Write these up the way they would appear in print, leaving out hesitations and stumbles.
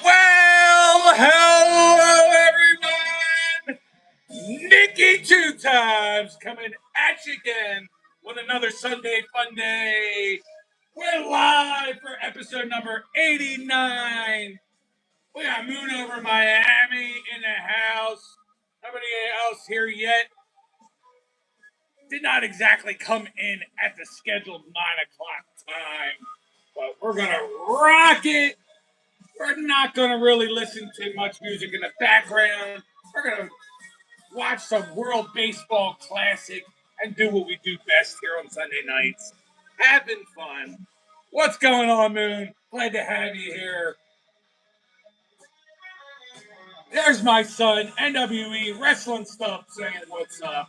Well, hello everyone! Nikki Two Times coming at you again with another Sunday Fun Day. We're live for episode number 89. We got Moon over Miami in the house. Nobody else here yet. Did not exactly come in at the scheduled 9 o'clock time, but we're gonna rock it. We're not going to really listen to much music in the background. We're going to watch some World Baseball Classic and do what we do best here on Sunday nights. Having fun. What's going on, Moon? Glad to have you here. There's my son, NWE Wrestling Stuff, saying what's up.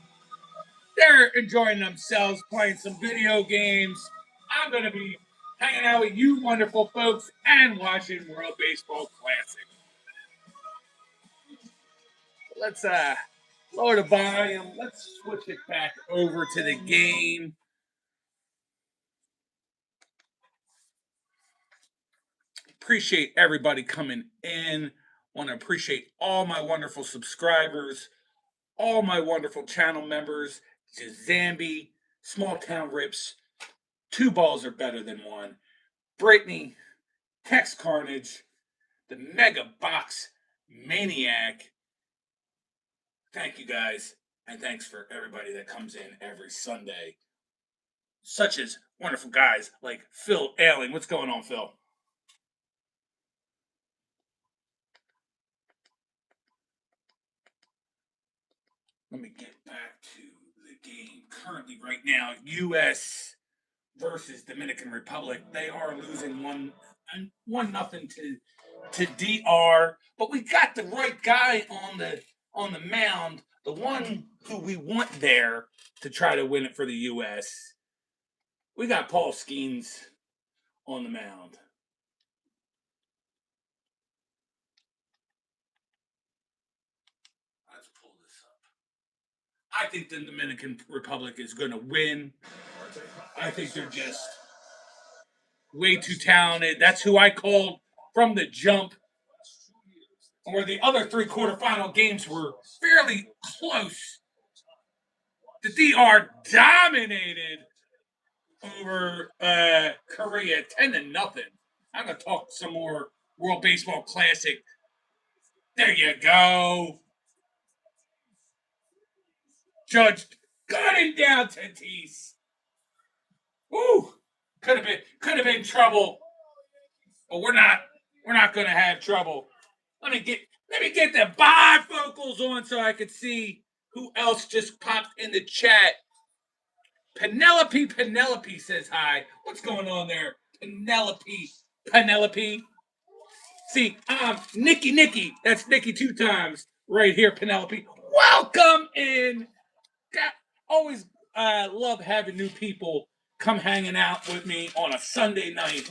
They're enjoying themselves, playing some video games. I'm going to be hanging out with you wonderful folks and watching World Baseball Classic. Let's lower the volume. Let's switch it back over to the game. Appreciate everybody coming in. Want to appreciate all my wonderful subscribers, all my wonderful channel members, Zambi, Small Town Rips, Two Balls Are Better Than One, Brittany, Tex Carnage, the Mega Box Maniac. Thank you guys, and thanks for everybody that comes in every Sunday. Such as wonderful guys like Phil Ailing. What's going on, Phil? Let me get back to the game. Currently, right now, U.S. versus Dominican Republic. They are losing one nothing to DR. But we got the right guy on the mound, the one who we want there to try to win it for the U.S. We got Paul Skeens on the mound. Let's pull this up. I think the Dominican Republic is going to win. I think they're just way too talented. That's who I called from the jump. Where the other three quarterfinal games were fairly close. The DR dominated over Korea 10-0. I'm gonna talk some more World Baseball Classic. There you go. Judge gunning down Tatis. Woo! Could have been trouble. But we're not gonna have trouble. Let me get the bifocals on so I could see who else just popped in the chat. Penelope says hi. What's going on there? Penelope. See, Nikki. That's Nikki Two Times right here, Penelope. Welcome in. Always love having new people come hanging out with me on a Sunday night.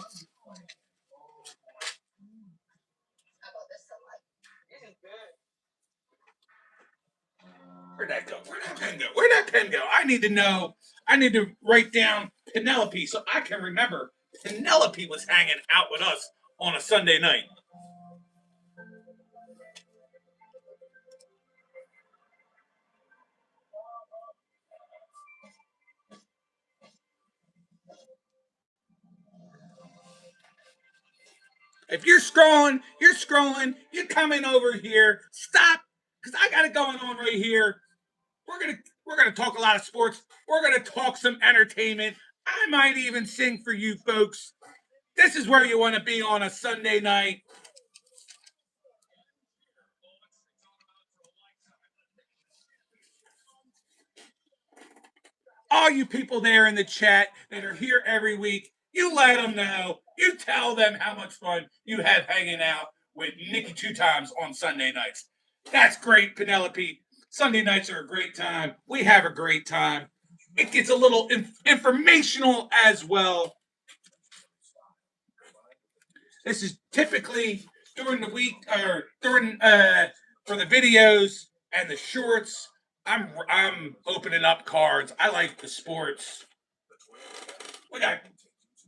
Where'd that go? Where'd that pen go? I need to know. I need to write down Penelope so I can remember Penelope was hanging out with us on a Sunday night. If you're scrolling, you're coming over here. Stop, because I got it going on right here. We're gonna talk a lot of sports. We're gonna talk some entertainment. I might even sing for you folks. This is where you want to be on a Sunday night. All you people there in the chat that are here every week, you let them know. You tell them how much fun you have hanging out with Nikki Two Times on Sunday nights. That's great, Penelope. Sunday nights are a great time. We have a great time. It gets a little informational as well. This is typically during the week or during for the videos and the shorts. I'm opening up cards. I like the sports.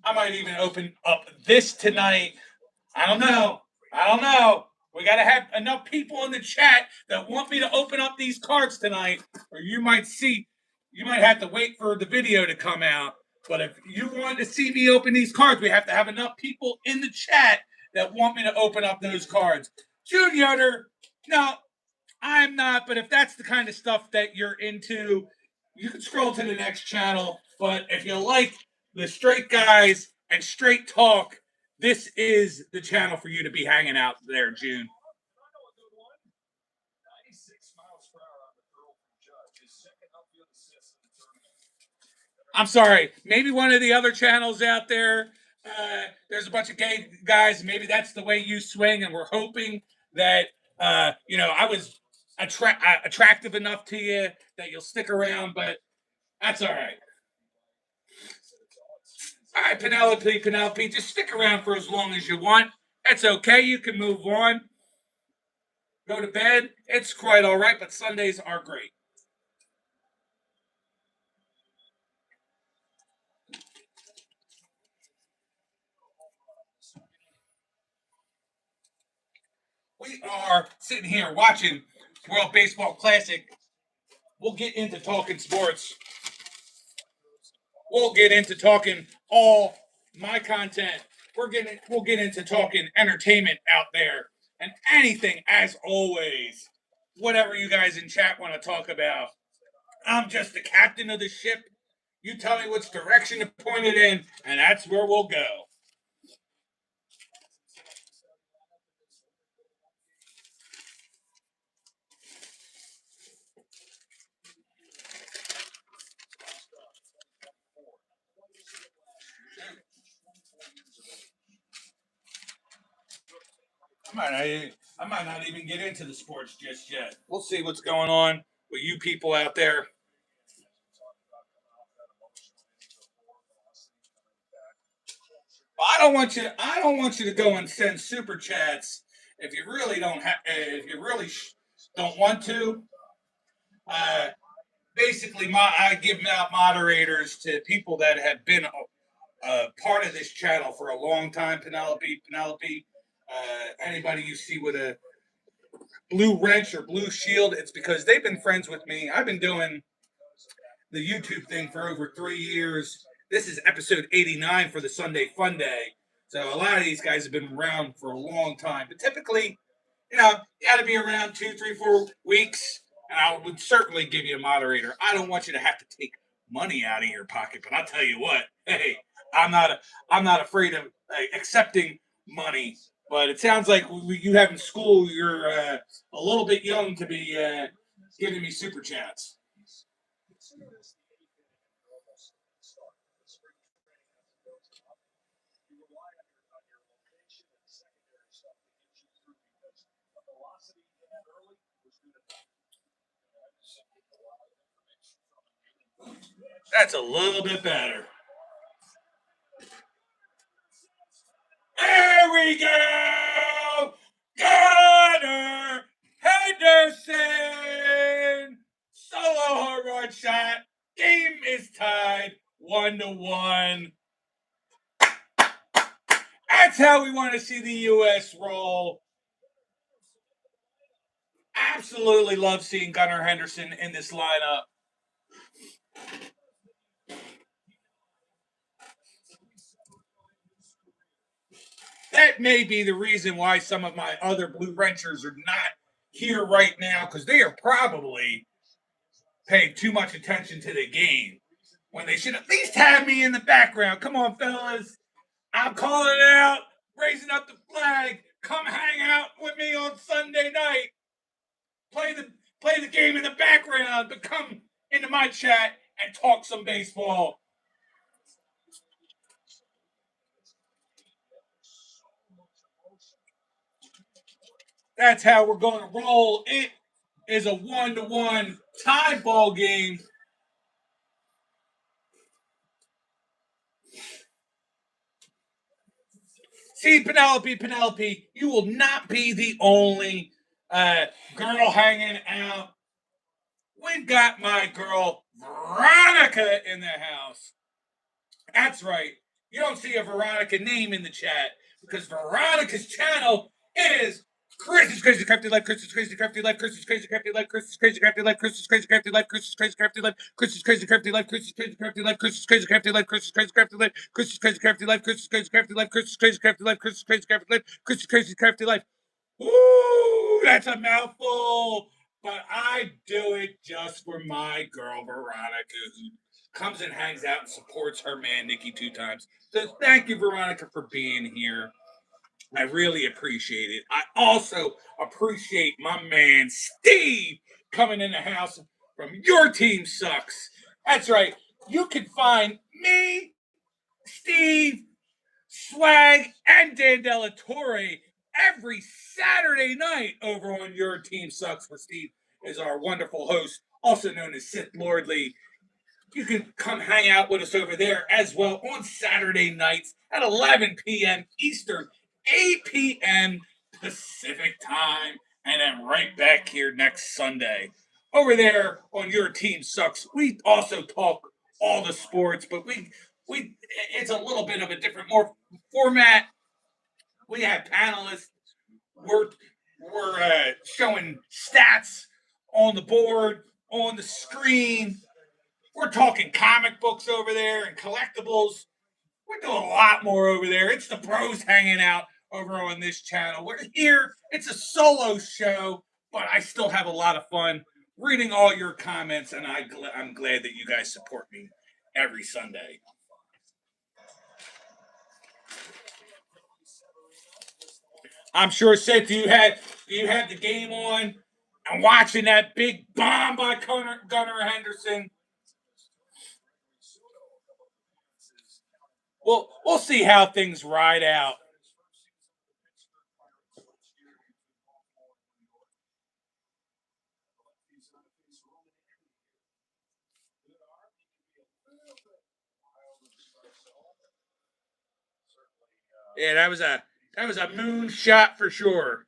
I might even open up this tonight. I don't know. I don't know. We got to have enough people in the chat that want me to open up these cards tonight, or you might have to wait for the video to come out. But if you want to see me open these cards, we have to have enough people in the chat that want me to open up those cards. June Yoder, no, I'm not. But if that's the kind of stuff that you're into, you can scroll to the next channel. But if you like the straight guys and straight talk, this is the channel for you to be hanging out there, June. I'm sorry. Maybe one of the other channels out there, there's a bunch of gay guys. Maybe that's the way you swing, and we're hoping that I was attractive enough to you that you'll stick around. But that's all right. All right, Penelope, just stick around for as long as you want. That's okay. You can move on. Go to bed. It's quite all right, but Sundays are great. We are sitting here watching World Baseball Classic. We'll get into talking sports. We'll get into talking all my content. We'll get into talking entertainment out there and anything as always. Whatever you guys in chat want to talk about. I'm just the captain of the ship. You tell me which direction to point it in, and that's where we'll go. I might not even get into the sports just yet. We'll see what's going on with you people out there. I don't want you to go and send super chats if you really don't have. If you really don't want to. Uh, Basically, I give out moderators to people that have been part of this channel for a long time. Penelope, anybody you see with a blue wrench or blue shield, it's because they've been friends with me. I've been doing the YouTube thing for over 3 years. This is episode 89 for the Sunday Funday. So a lot of these guys have been around for a long time. But typically, you got to be around 2, 3, 4 weeks. And I would certainly give you a moderator. I don't want you to have to take money out of your pocket, but I'll tell you what. Hey, I'm not I'm not afraid of accepting money. But it sounds like you have in school. You're a little bit young to be giving me super chats. That's a little bit better. There we go! Gunnar Henderson! Solo home run shot. Game is tied 1-1. That's how we want to see the U.S. roll. Absolutely love seeing Gunnar Henderson in this lineup. That may be the reason why some of my other Blue Wrenchers are not here right now, because they are probably paying too much attention to the game when they should at least have me in the background. Come on, fellas. I'm calling it out, raising up the flag. Come hang out with me on Sunday night. Play the game in the background, but come into my chat and talk some baseball. That's how we're going to roll. It is a 1-1 tie ball game. See, Penelope, you will not be the only girl hanging out. We've got my girl Veronica in the house. That's right. You don't see a Veronica name in the chat. because Veronica's channel is Chris's Crazy Crafty Life, Chris's Crazy Crafty Life, Chris's Crazy Crafty Life, Chris's Crazy Crafty Life, Chris's Crazy Crafty Life, Chris's Crazy Crafty Life, Chris's Crazy Crafty Life, Chris's Crazy Crafty Life, Chris's Crazy Crafty Life, Chris's Crazy Crafty Life, Chris's Crazy Crafty Life, Chris's Crazy Crafty Life, Chris's Crazy Crafty Life, Chris's Crazy Crafty Life, Chris's Crazy Crafty Life. Ooh, that's a mouthful, but I do it just for my girl Veronica, who comes and hangs out and supports her man Nikki 2 times. So thank you, Veronica, for being here. I really appreciate it. I also appreciate my man Steve coming in the house from Your Team Sucks. That's right. You can find me, Steve, Swag, and Dan Torre every Saturday night over on Your Team Sucks, where Steve is our wonderful host, also known as Sith Lordly. You can come hang out with us over there as well on Saturday nights at 11 p.m. Eastern, 8 p.m. Pacific time, and then right back here next Sunday. Over there on Your Team Sucks, we also talk all the sports, but we it's a little bit of a different more format. We have panelists. We're we're showing stats on the board, on the screen. We're talking comic books over there and collectibles. We're doing a lot more over there. It's the pros hanging out over on this channel. We're here. It's a solo show, but I still have a lot of fun reading all your comments, and I'm glad that you guys support me every Sunday. I'm sure, Seth, you had the game on and watching that big bomb by Gunnar Henderson. We'll see how things ride out. Yeah, that was a moon shot for sure.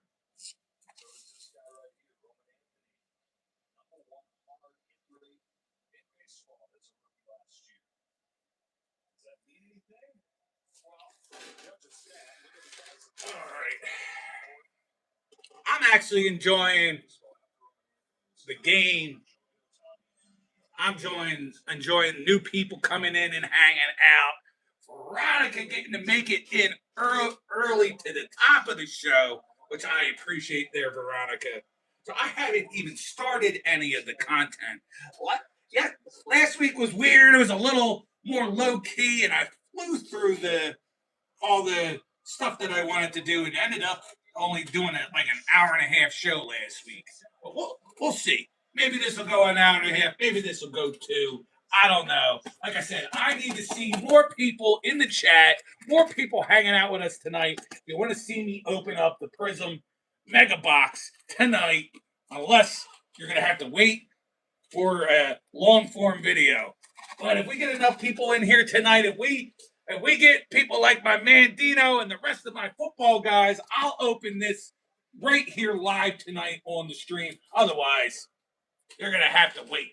All right. I'm actually enjoying the game. I'm enjoying new people coming in and hanging out. Veronica getting to make it in early to the top of the show, which I appreciate there, Veronica. So I haven't even started any of the content. Yeah, last week was weird. It was a little more low key, and I flew through the all the stuff that I wanted to do and ended up only doing it like an hour and a half show last week. But we'll see. Maybe this will go an hour and a half. Maybe this will go 2. I don't know. Like I said, I need to see more people in the chat, more people hanging out with us tonight. If you want to see me open up the Prism Mega Box tonight, unless you're going to have to wait for a long form video. But if we get enough people in here tonight, if we get people like my man Dino and the rest of my football guys, I'll open this right here live tonight on the stream. Otherwise, you're gonna have to wait.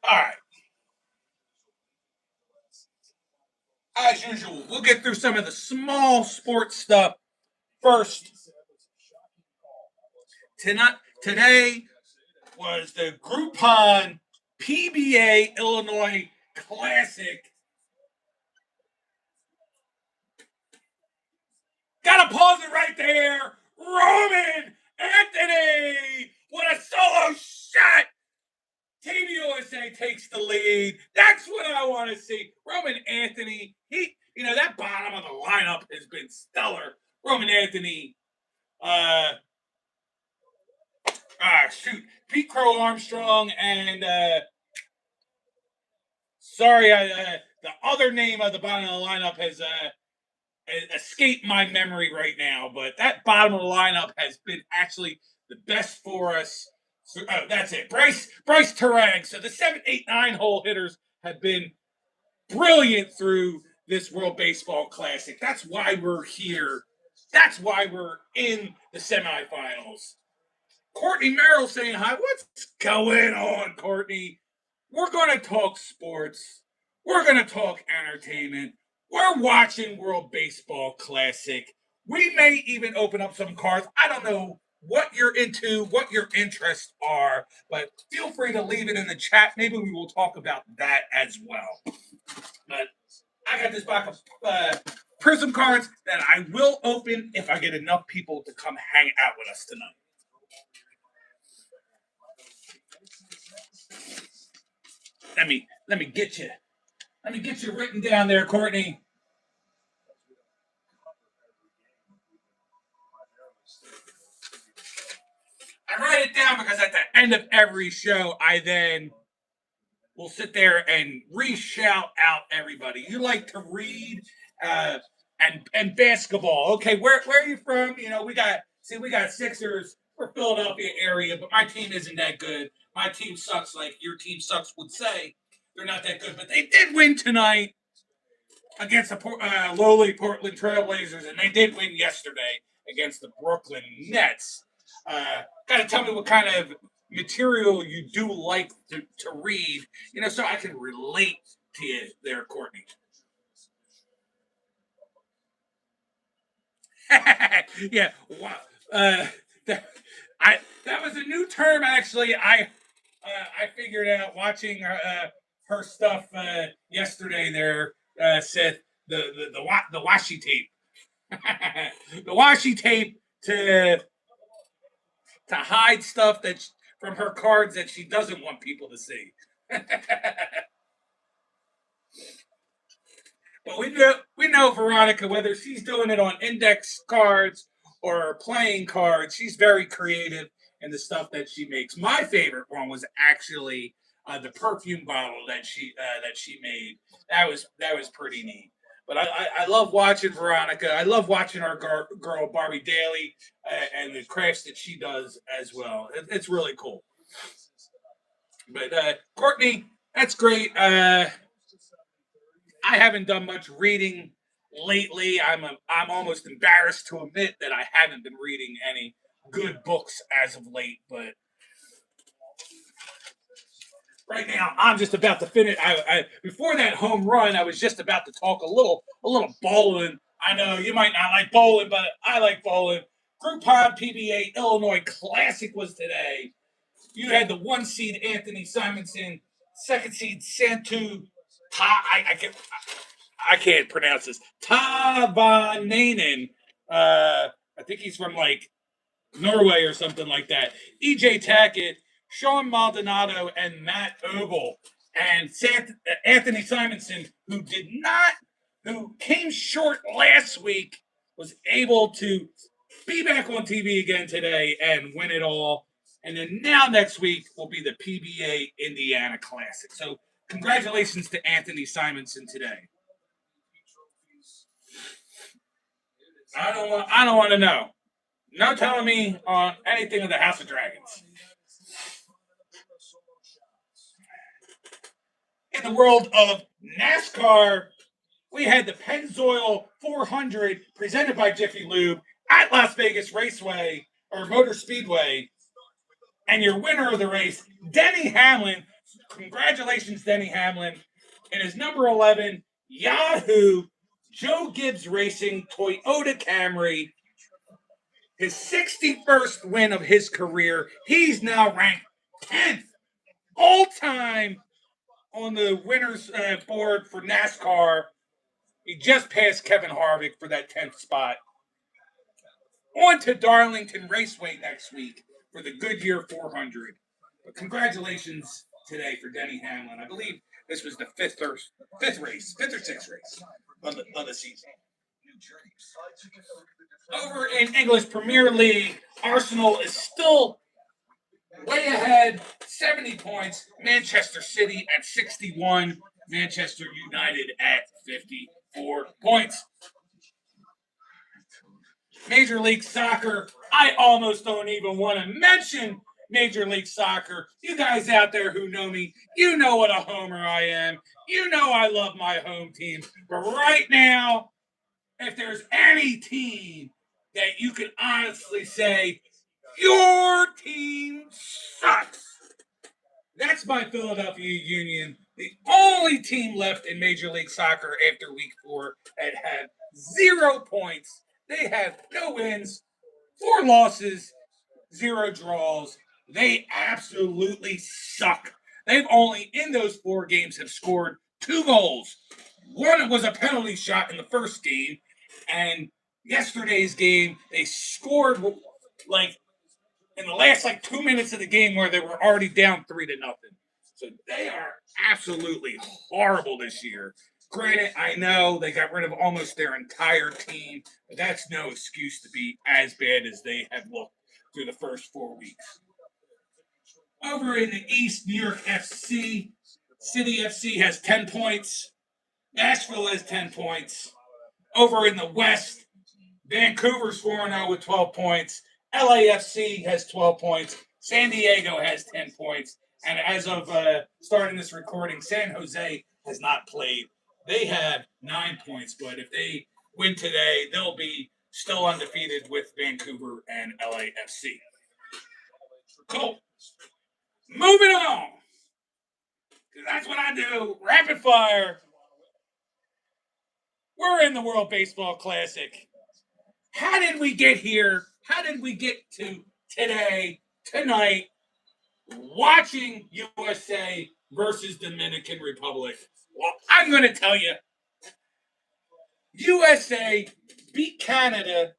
All right. As usual, we'll get through some of the small sports stuff first. Today was the Groupon PBA Illinois Classic. Gotta pause it right there. Roman Anthony! What a solo shot! Team USA takes the lead. That's what I want to see. Roman Anthony, that bottom of the lineup has been stellar. Roman Anthony, Pete Crow Armstrong, and the other name of the bottom of the lineup has escaped my memory right now, but that bottom of the lineup has been actually the best for us. So, that's it. Bryce Terang. So the 7, 8, 9 hole hitters have been brilliant through this World Baseball Classic. That's why we're here. That's why we're in the semifinals. Courtney Merrill saying hi. What's going on, Courtney? We're going to talk sports. We're going to talk entertainment. We're watching World Baseball Classic. We may even open up some cards. I don't know what you're into, what your interests are, but feel free to leave it in the chat. Maybe we will talk about that as well. But I got this box of Prism cards that I will open if I get enough people to come hang out with us tonight. Let me get you. Let me get you written down there, Courtney. I write it down because at the end of every show, I then will sit there and re-shout out everybody. You like to read and basketball. Okay, where are you from? You know, we got Sixers. We're Philadelphia area, but my team isn't that good. My team sucks, like your team sucks would say. They're not that good, but they did win tonight against the lowly Portland Trailblazers, and they did win yesterday against the Brooklyn Nets. Got to tell me what kind of material you do like to read, you know, so I can relate to you there, Courtney. Yeah, wow. Uh, that, that was a new term actually. I figured out watching her stuff yesterday. There, Seth, the washi tape, the washi tape to hide stuff from her cards that she doesn't want people to see. But we know Veronica, whether she's doing it on index cards or playing cards, she's very creative in the stuff that she makes. My favorite one was actually the perfume bottle that she made. That was pretty neat. But I love watching Veronica. I love watching our girl Barbie Daly and the crafts that she does as well. It's really cool. But Courtney, that's great. I haven't done much reading lately. I'm almost embarrassed to admit that I haven't been reading any good books as of late. But right now, I'm just about to finish. I before that home run, I was just about to talk a little bowling. I know you might not like bowling, but I like bowling. Groupon PBA Illinois Classic was today. You had the one seed Anthony Simonson, second seed Santu. I can't pronounce this. Tavanainen. I think he's from like Norway or something like that. EJ Tackett, Sean Maldonado, and Matt Ogle. And Anthony Simonson, who came short last week, was able to be back on TV again today and win it all. And then now next week will be the PBA Indiana Classic. So congratulations to Anthony Simonson today. I don't want to know. No telling me on anything of the House of Dragons. In the world of NASCAR, we had the Pennzoil 400 presented by Jiffy Lube at Las Vegas Raceway or Motor Speedway. And your winner of the race, Denny Hamlin. Congratulations, Denny Hamlin. In his number 11 Yahoo Joe Gibbs Racing Toyota Camry, his 61st win of his career. He's now ranked 10th all time on the winners board for NASCAR. He just passed Kevin Harvick for that 10th spot. On to Darlington Raceway next week for the Goodyear 400. But congratulations today for Denny Hamlin. I believe this was the fifth or sixth race of the season. Over in English Premier League, Arsenal is still way ahead, 70 points. Manchester City at 61. Manchester United at 54 points. Major League Soccer, I almost don't even want to mention Major League Soccer. You guys out there who know me, you know what a homer I am. You know I love my home team. But right now, if there's any team that you can honestly say Your team sucks. That's my Philadelphia Union, the only team left in Major League Soccer after week 4 that had 0 points. They have no wins, 4 losses, 0 draws. They absolutely suck. They've only, in those 4 games, have scored 2 goals. One was a penalty shot in the first game, and yesterday's game, they scored like in the last 2 minutes of the game where they were already down 3-0. So they are absolutely horrible this year. Granted, I know they got rid of almost their entire team, but that's no excuse to be as bad as they have looked through the first 4 weeks. Over in the East, New York FC, City FC has 10 points. Nashville has 10 points. Over in the West, Vancouver's 4-0 with 12 points. LAFC has 12 points. San Diego has 10 points. And as of starting this recording, San Jose has not played. They have 9 points, but if they win today, they'll be still undefeated with Vancouver and LAFC. Cool. Moving on. Because that's what I do. Rapid fire. We're in the World Baseball Classic. How did we get here? How did we get to today, tonight, watching USA versus Dominican Republic? Well, I'm going to tell you. USA beat Canada.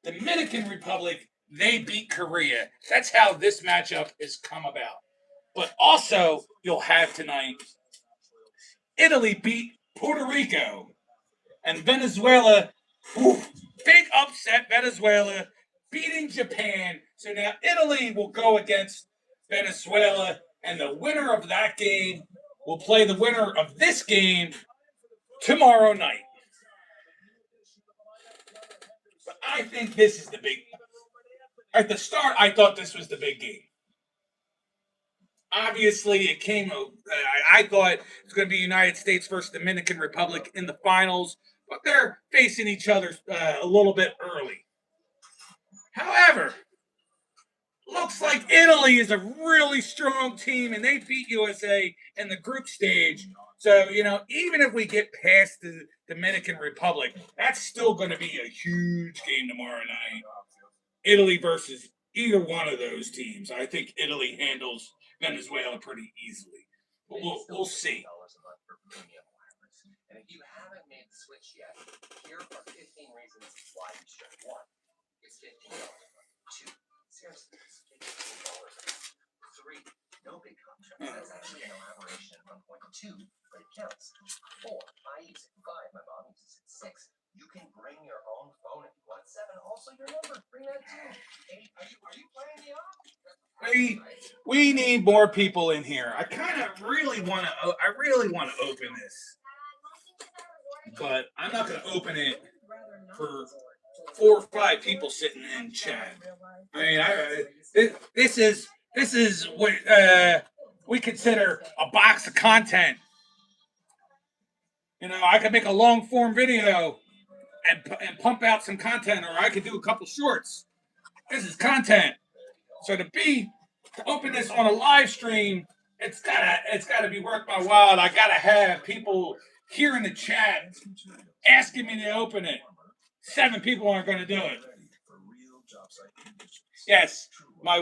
Dominican Republic, they beat Korea. That's how this matchup has come about. But also, you'll have tonight, Italy beat Puerto Rico. And Venezuela, big upset, Venezuela beating Japan. So now Italy will go against Venezuela, and the winner of that game will play the winner of this game tomorrow night. But I think this is the big. At the start, I thought this was the big game. Obviously, it came. I thought it was going to be United States versus Dominican Republic in the finals, but they're facing each other a little bit early. However, looks like Italy is a really strong team, and they beat USA in the group stage. So, even if we get past the Dominican Republic, that's still going to be a huge game tomorrow night. Italy versus either one of those teams. I think Italy handles Venezuela pretty easily. But we'll see. And if you haven't made the switch yet, here are 15 reasons why you should. 1, it's $15. 2, seriously, it's $15. 3, no big contract. That's actually an elaboration on point 2, but it counts. 4, I use it. 5, my mom uses it. 6, you can bring your own phone if you want. 7, also your number. Bring that too. 8, are you playing the off? We need more people in here. I really want to open this, but I'm not going to open it for 4 or 5 people sitting in chat. I mean, this is what we consider a box of content. I could make a long form video and pump out some content, or I could do a couple shorts. This is content. So to open this on a live stream, it's gotta be worth my while. I gotta have people here in the chat asking me to open it. 7 people aren't going to do it. Yes, my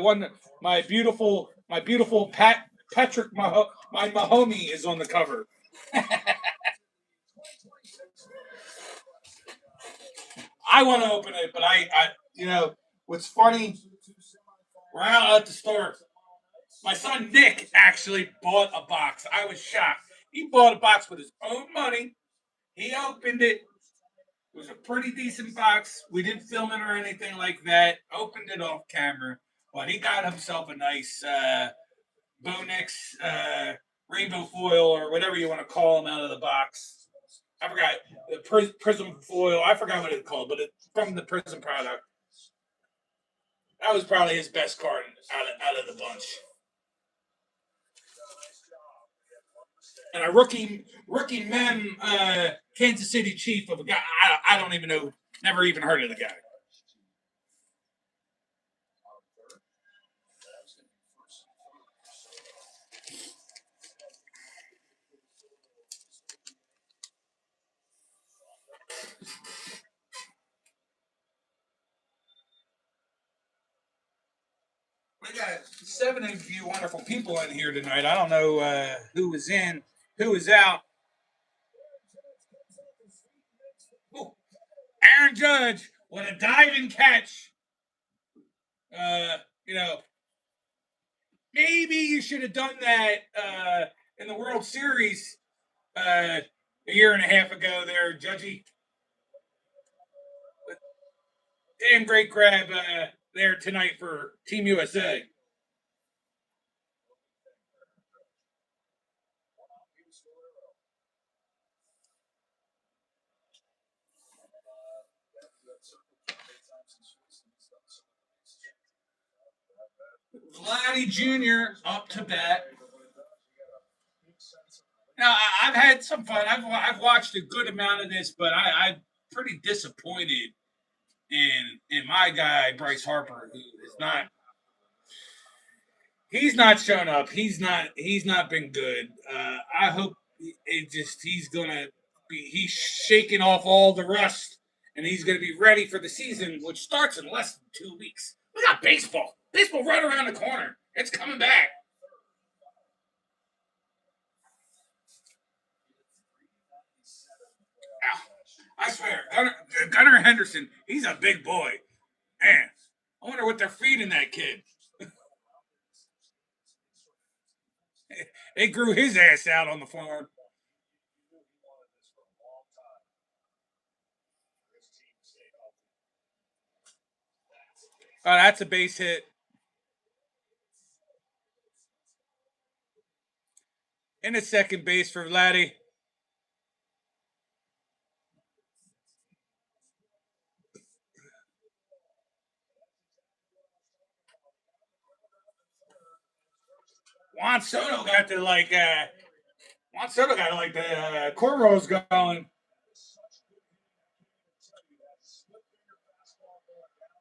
beautiful Patrick Mahomey is on the cover. I want to open it, but I what's funny? We're out at the store. My son Nick actually bought a box. I was shocked. He bought a box with his own money. He opened it. It was a pretty decent box. We didn't film it or anything like that. Opened it off camera. But he got himself a nice Bonex rainbow foil or whatever you want to call them out of the box. I forgot. The prism foil. I forgot what it's called, but it's from the prism product. That was probably his best card out of the bunch. And a rookie mem Kansas City Chief of a guy I don't even know, never even heard of the guy. We got 7 of you wonderful people in here tonight. I don't know who was in, who was out. Ooh, Aaron Judge, what a diving catch. Uh, you know, maybe you should have done that in the World Series a year and a half ago there, Judgy. But damn great grab there tonight for Team USA. Vladdy Jr. up to bat. Now I've had some fun. I've watched a good amount of this, but I'm pretty disappointed in my guy Bryce Harper, who is not. He's not shown up. He's not been good. I hope he's gonna be. He's shaking off all the rust, and he's gonna be ready for the season, which starts in less than 2 weeks. We got baseball. Baseball right around the corner. It's coming back. Ow. I swear, Gunnar Henderson, he's a big boy. Man, I wonder what they're feeding that kid. They grew his ass out on the farm. Oh, that's a base hit. In the second base for Vladdy. Juan Soto got the Juan Soto got like the cornrows going.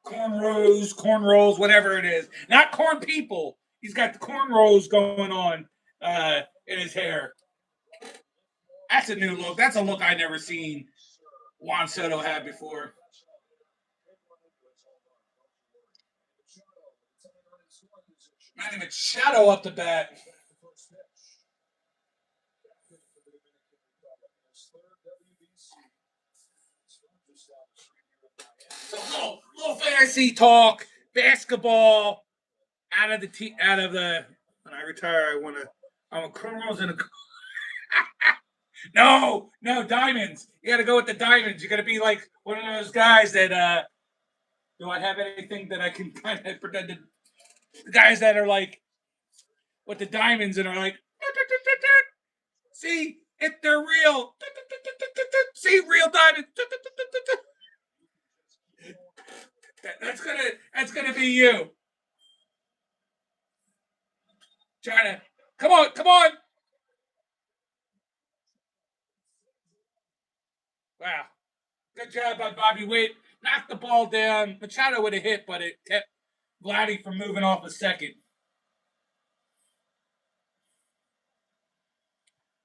Cornrows, whatever it is. Not corn people. He's got the cornrows going on in his hair. That's a new look. That's a look I never seen Juan Soto have before. Not even shadow up the bat. So little fantasy talk, basketball out of the. When I retire, I want cornrows and a. No, diamonds. You got to go with the diamonds. You got to be like one of those guys that. Do I have anything that I can kind of pretend to? The guys that are like with the diamonds and are like, see, if they're real. See, real diamonds. That's gonna be you. Trying to come on. Wow, good job by Bobby Witt. Knocked the ball down. Machado would have hit, but it kept Vladdy from moving off a second.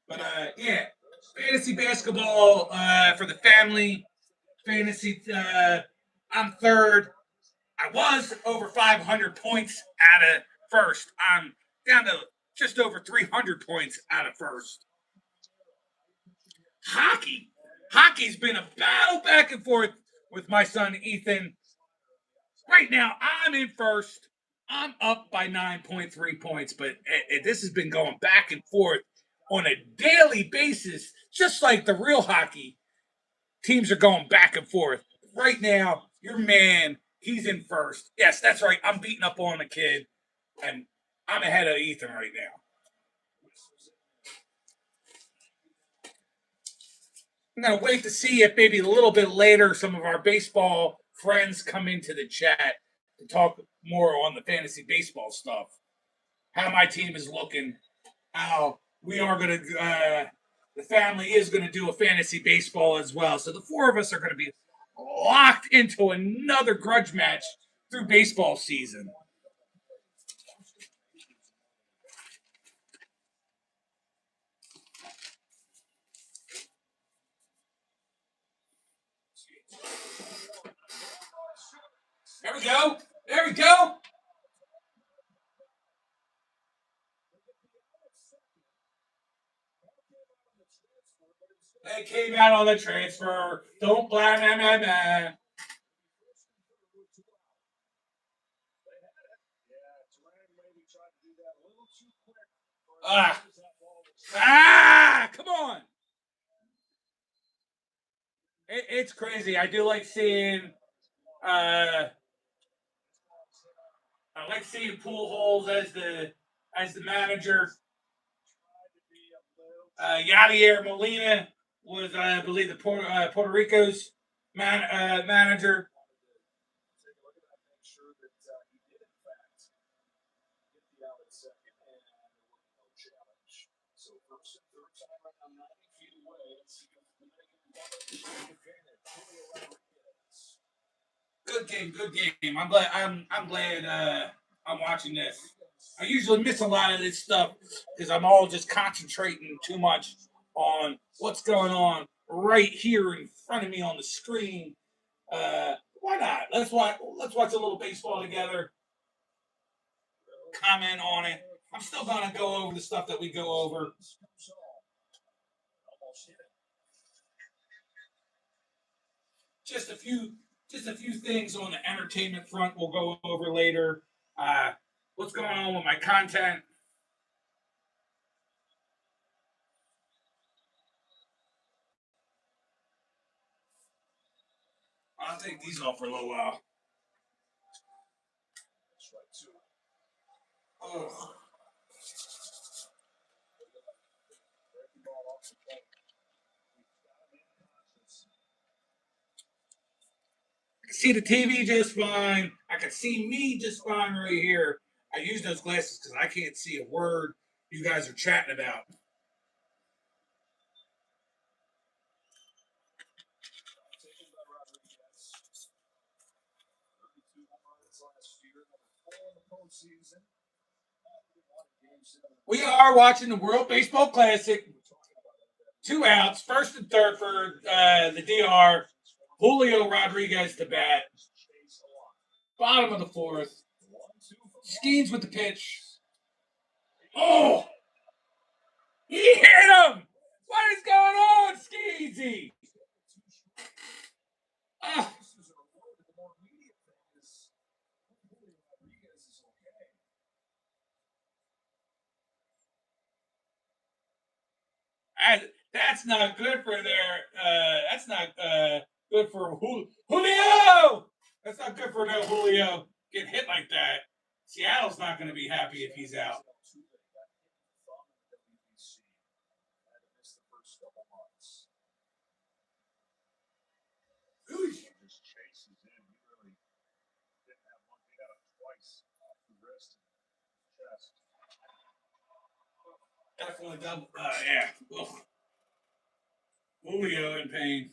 But yeah, fantasy basketball for the family. Fantasy. I'm third. I was over 500 points out of first. I'm down to just over 300 points out of first. Hockey. Hockey's been a battle back and forth with my son Ethan. Right now, I'm in first. I'm up by 9.3 points, but this has been going back and forth on a daily basis, just like the real hockey. Teams are going back and forth. Right now, your man, he's in first. Yes, that's right. I'm beating up on the kid, and I'm ahead of Ethan right now. I'm gonna wait to see if maybe a little bit later some of our baseball friends come into the chat to talk more on the fantasy baseball stuff. How my team is looking. How we are gonna. The family is gonna do a fantasy baseball as well. So the four of us are gonna be locked into another grudge match through baseball season. There we go. There we go. They came out on the transfer. Don't blah, blah, blah, blah. Ah. Come on. It's crazy. I do like seeing uh I like seeing pool holes as the manager. Yadier Molina was, I believe, the Puerto Rico's manager. Good game, good game. I'm glad I'm watching this. I usually miss a lot of this stuff because I'm all just concentrating too much on what's going on right here in front of me on the screen. Why not? Let's watch a little baseball together. Comment on it. I'm still gonna go over the stuff that we go over. Just a few just a few things on the entertainment front we'll go over later. Uh, what's going on with my content? I'll take these off for a little while. Ugh. I can see the TV just fine. I can see me just fine right here. I use those glasses because I can't see a word you guys are chatting about. We are watching the World Baseball Classic. 2 outs, first and third for the DR. Julio Rodriguez to bat. Bottom of the fourth. Skeens with the pitch. Oh, he hit him! What is going on, Skeezy? Oh, that's not good for their. That's not good for Julio. That's not good for no Julio getting hit like that. Seattle's not going to be happy if he's out. Definitely double. Yeah. Ugh. Julio in pain.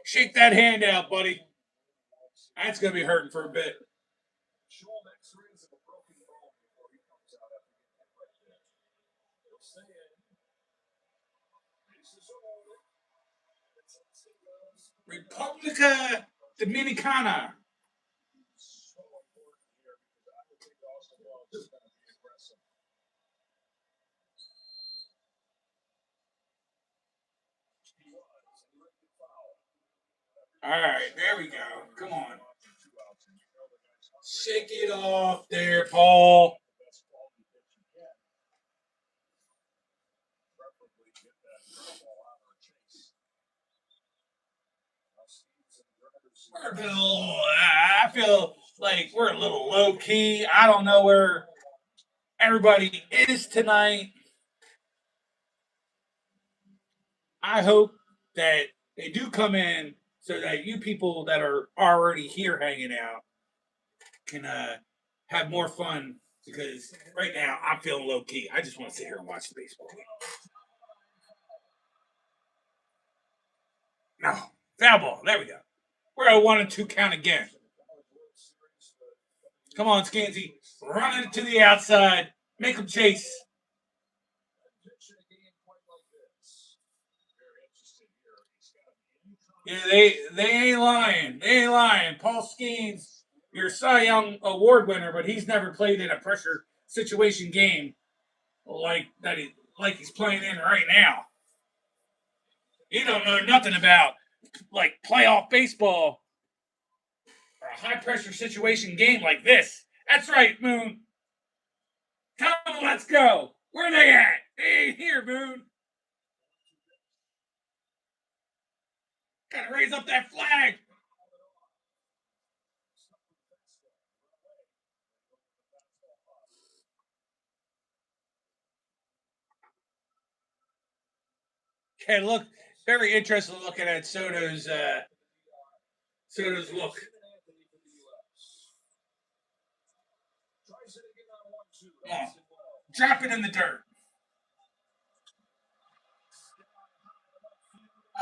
Shake that hand out, buddy. That's going to be hurting for a bit. Republica Dominicana. All right, there we go. Come on. Shake it off there, Paul. I feel like we're a little low key. I don't know where everybody is tonight. I hope that they do come in so that you people that are already here hanging out can have more fun because right now I'm feeling low key. I just want to sit here and watch the baseball game. No, foul ball. There we go. We're at 1-2 count again. Come on, Skansy. Run it to the outside. Make him chase. Yeah, they ain't lying. They ain't lying. Paul Skeens, your Cy Young Award winner, but he's never played in a pressure situation game like he's playing in right now. He don't know nothing about like playoff baseball or a high pressure situation game like this. That's right, Moon. Tell them let's go. Where they at? They ain't here, Moon. Gotta raise up that flag. Okay, look, very interested looking at Soto's look. Come on, drop it in the dirt.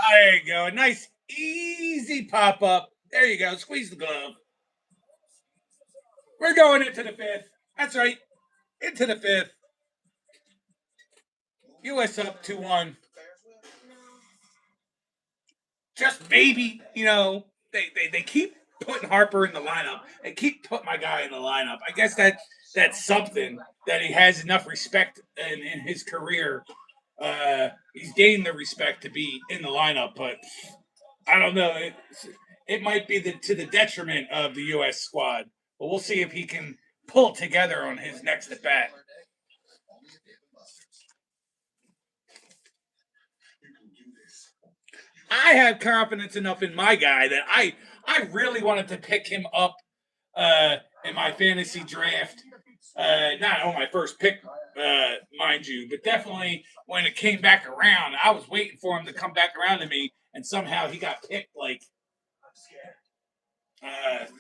There you go. A nice, easy pop up. There you go. Squeeze the glove. We're going into the fifth. That's right. Into the fifth. US up 2-1. Just maybe, they keep putting Harper in the lineup. They keep putting my guy in the lineup. I guess that's something that he has enough respect in his career. He's gained the respect to be in the lineup, but I don't know. It might be to the detriment of the U.S. squad, but we'll see if he can pull it together on his next at bat. I have confidence enough in my guy that I really wanted to pick him up in my fantasy draft. Not on my first pick, mind you, but definitely when it came back around, I was waiting for him to come back around to me, and somehow he got picked like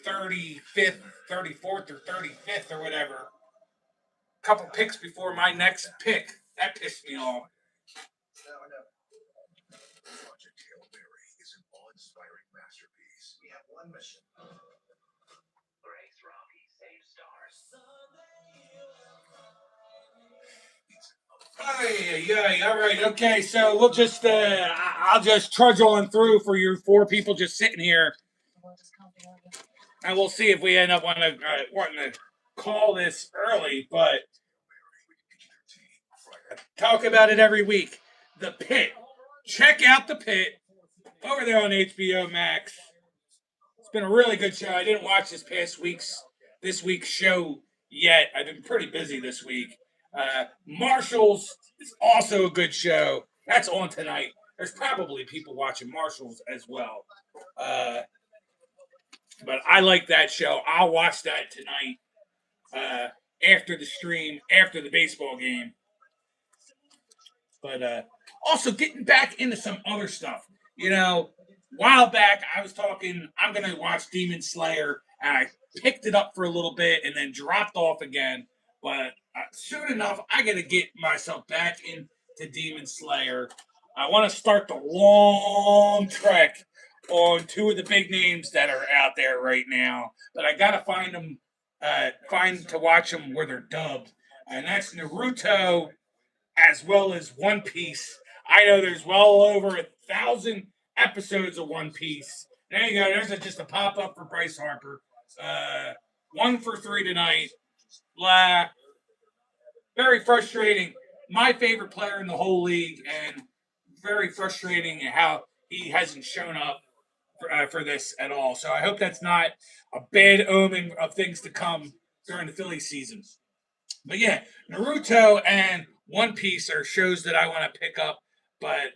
35th, 34th, or 35th, or whatever. A couple picks before my next pick. That pissed me off. Yeah. All right. Okay. So we'll just, I'll just trudge on through for you four people just sitting here, and we'll see if we end up wanting to call this early. But talk about it every week. The Pit. Check out The Pit over there on HBO Max. It's been a really good show. I didn't watch this week's show yet. I've been pretty busy this week. Marshalls is also a good show. That's on tonight. There's probably people watching Marshalls as well. Uh, but I like that show. I'll watch that tonight after the stream, after the baseball game. But also getting back into some other stuff. A while back I was talking, I'm going to watch Demon Slayer, and I picked it up for a little bit and then dropped off again. But soon enough, I got to get myself back into Demon Slayer. I want to start the long trek on two of the big names that are out there right now, but I got to find to watch them where they're dubbed, and that's Naruto as well as One Piece. I know there's well over 1,000 episodes of One Piece. There you go. There's just a pop up for Bryce Harper. 1 for 3 tonight. Blah. Very frustrating. My favorite player in the whole league, and very frustrating how he hasn't shown up for this at all. So I hope that's not a bad omen of things to come during the Philly season. But yeah, Naruto and One Piece are shows that I want to pick up, but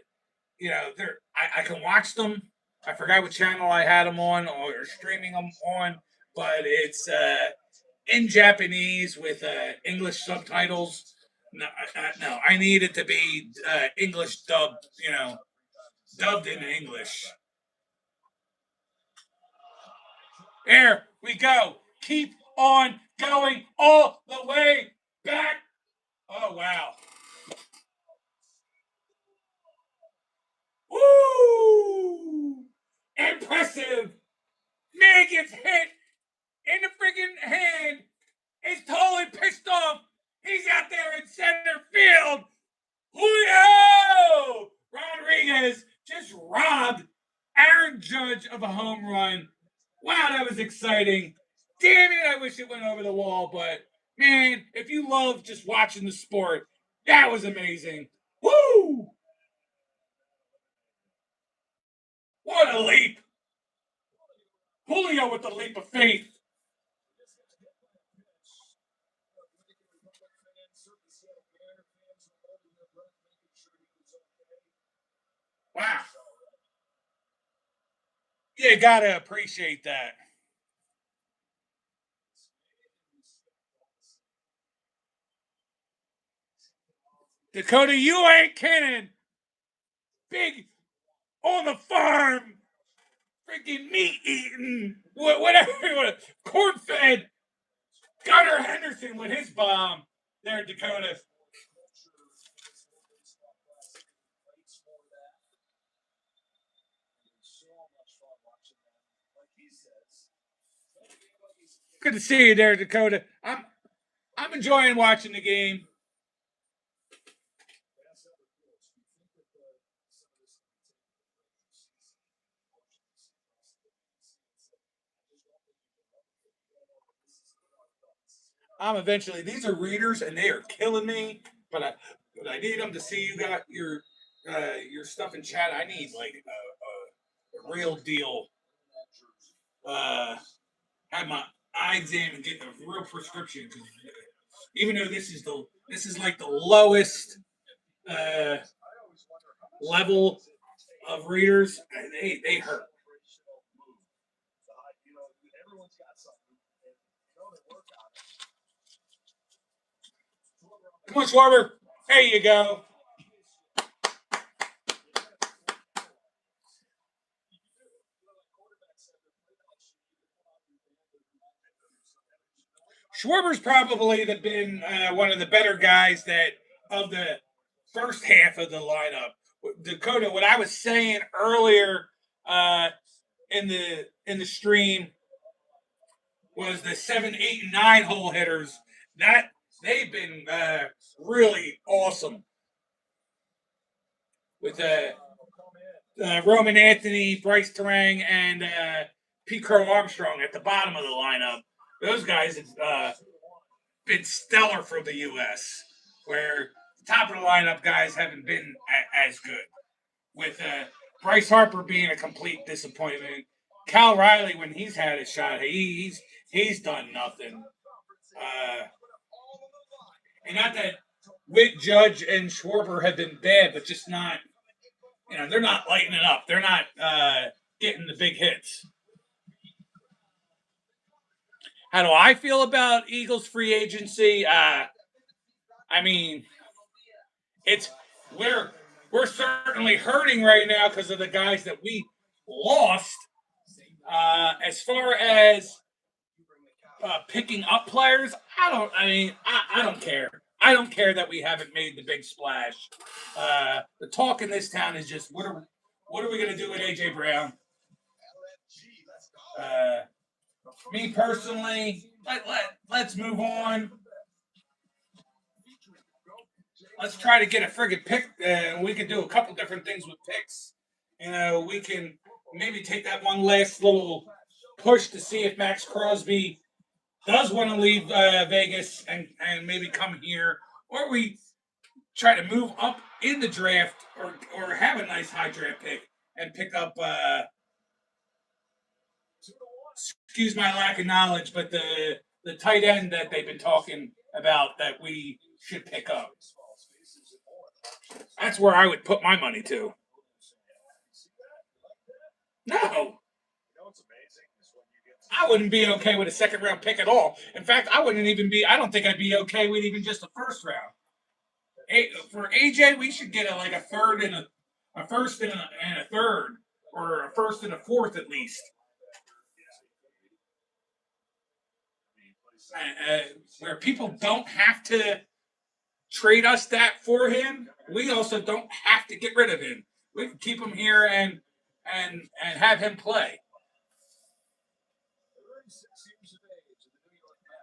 I can watch them. I forgot what channel I had them on or streaming them on, but it's in Japanese with English subtitles. No, I need it to be English dubbed. Dubbed in English. There we go. Keep on going all the way back. Oh wow. Woo! Impressive! Man gets hit in the freaking hand. Is totally pissed off. He's out there in center field. Julio Rodriguez just robbed Judge of a home run. Wow, that was exciting. Damn it, I wish it went over the wall, but man, if you love just watching the sport, that was amazing. Woo! What a leap! Julio with the leap of faith. Wow. You gotta appreciate that. Dakota, you ain't kidding. Big on the farm, freaking meat eating, whatever you want, corn fed. Gunnar Henderson with his bomb there in Dakota. Good to see you there, Dakota. I'm enjoying watching the game. I'm eventually. These are readers, and they are killing me. But I need them to see you got your stuff in chat. I need like a real deal. Uh, have my eye exam and get a real prescription. 'Cause even though this is like the lowest uh, level of readers, they hurt. Come on, Schwarber. There you go. Schwarber's probably been one of the better guys that of the first half of the lineup. Dakota, what I was saying earlier uh, in the stream was the 7, 8, and 9 hole hitters. That they've been really awesome with Roman Anthony, Bryce Terang, and Pete Crow Armstrong at the bottom of the lineup. Those guys have been stellar for the U.S., where the top of the lineup guys haven't been as good. With Bryce Harper being a complete disappointment, Cal Riley when he's had a shot, he's done nothing. Uh, and not that Witt, Judge, and Schwarber have been bad, but just not. They're not lighting it up. They're not getting the big hits. How do I feel about Eagles free agency? I mean, it's we're we're certainly hurting right now because of the guys that we lost. As far as picking up players, I don't. I mean, I don't care. I don't care that we haven't made the big splash. The talk in this town is just what are we going to do with AJ Brown? Uh, Me personally, let's move on. Let's try to get a friggin' pick. We can do a couple different things with picks. We can maybe take that one last little push to see if Max Crosby does want to leave Vegas and maybe come here, or we try to move up in the draft or have a nice high draft pick and pick up. Excuse my lack of knowledge, but the tight end that they've been talking about that we should pick up. That's where I would put my money to. No, I wouldn't be okay with a second round pick at all. In fact, I wouldn't even be. I don't think I'd be okay with even just a first round. For AJ, we should get like a third and a first and a third, or a first and a fourth at least. Where people don't have to trade us that for him. We also don't have to get rid of him. We can keep him here and have him play.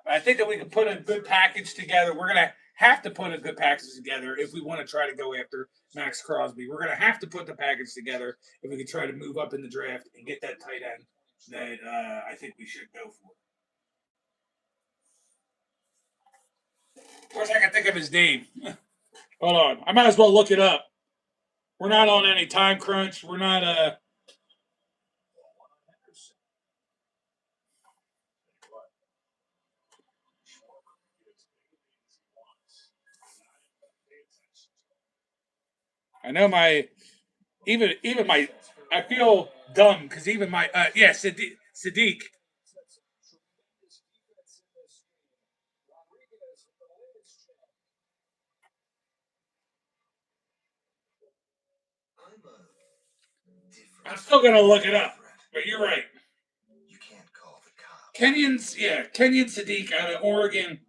I think that we can put a good package together. We're gonna have to put a good package together if we want to try to go after Max Crosby. We're going to have to put the package together if we can try to move up in the draft and get that tight end that I think we should go for. Of course, I can think of his name. Hold on. I might as well look it up. We're not on any time crunch. We're not. I know my even my. I feel dumb because even my Sadiq. I'm still gonna look it up, but you're right. You can't call the cops. Kenyon Sadiq out of Oregon.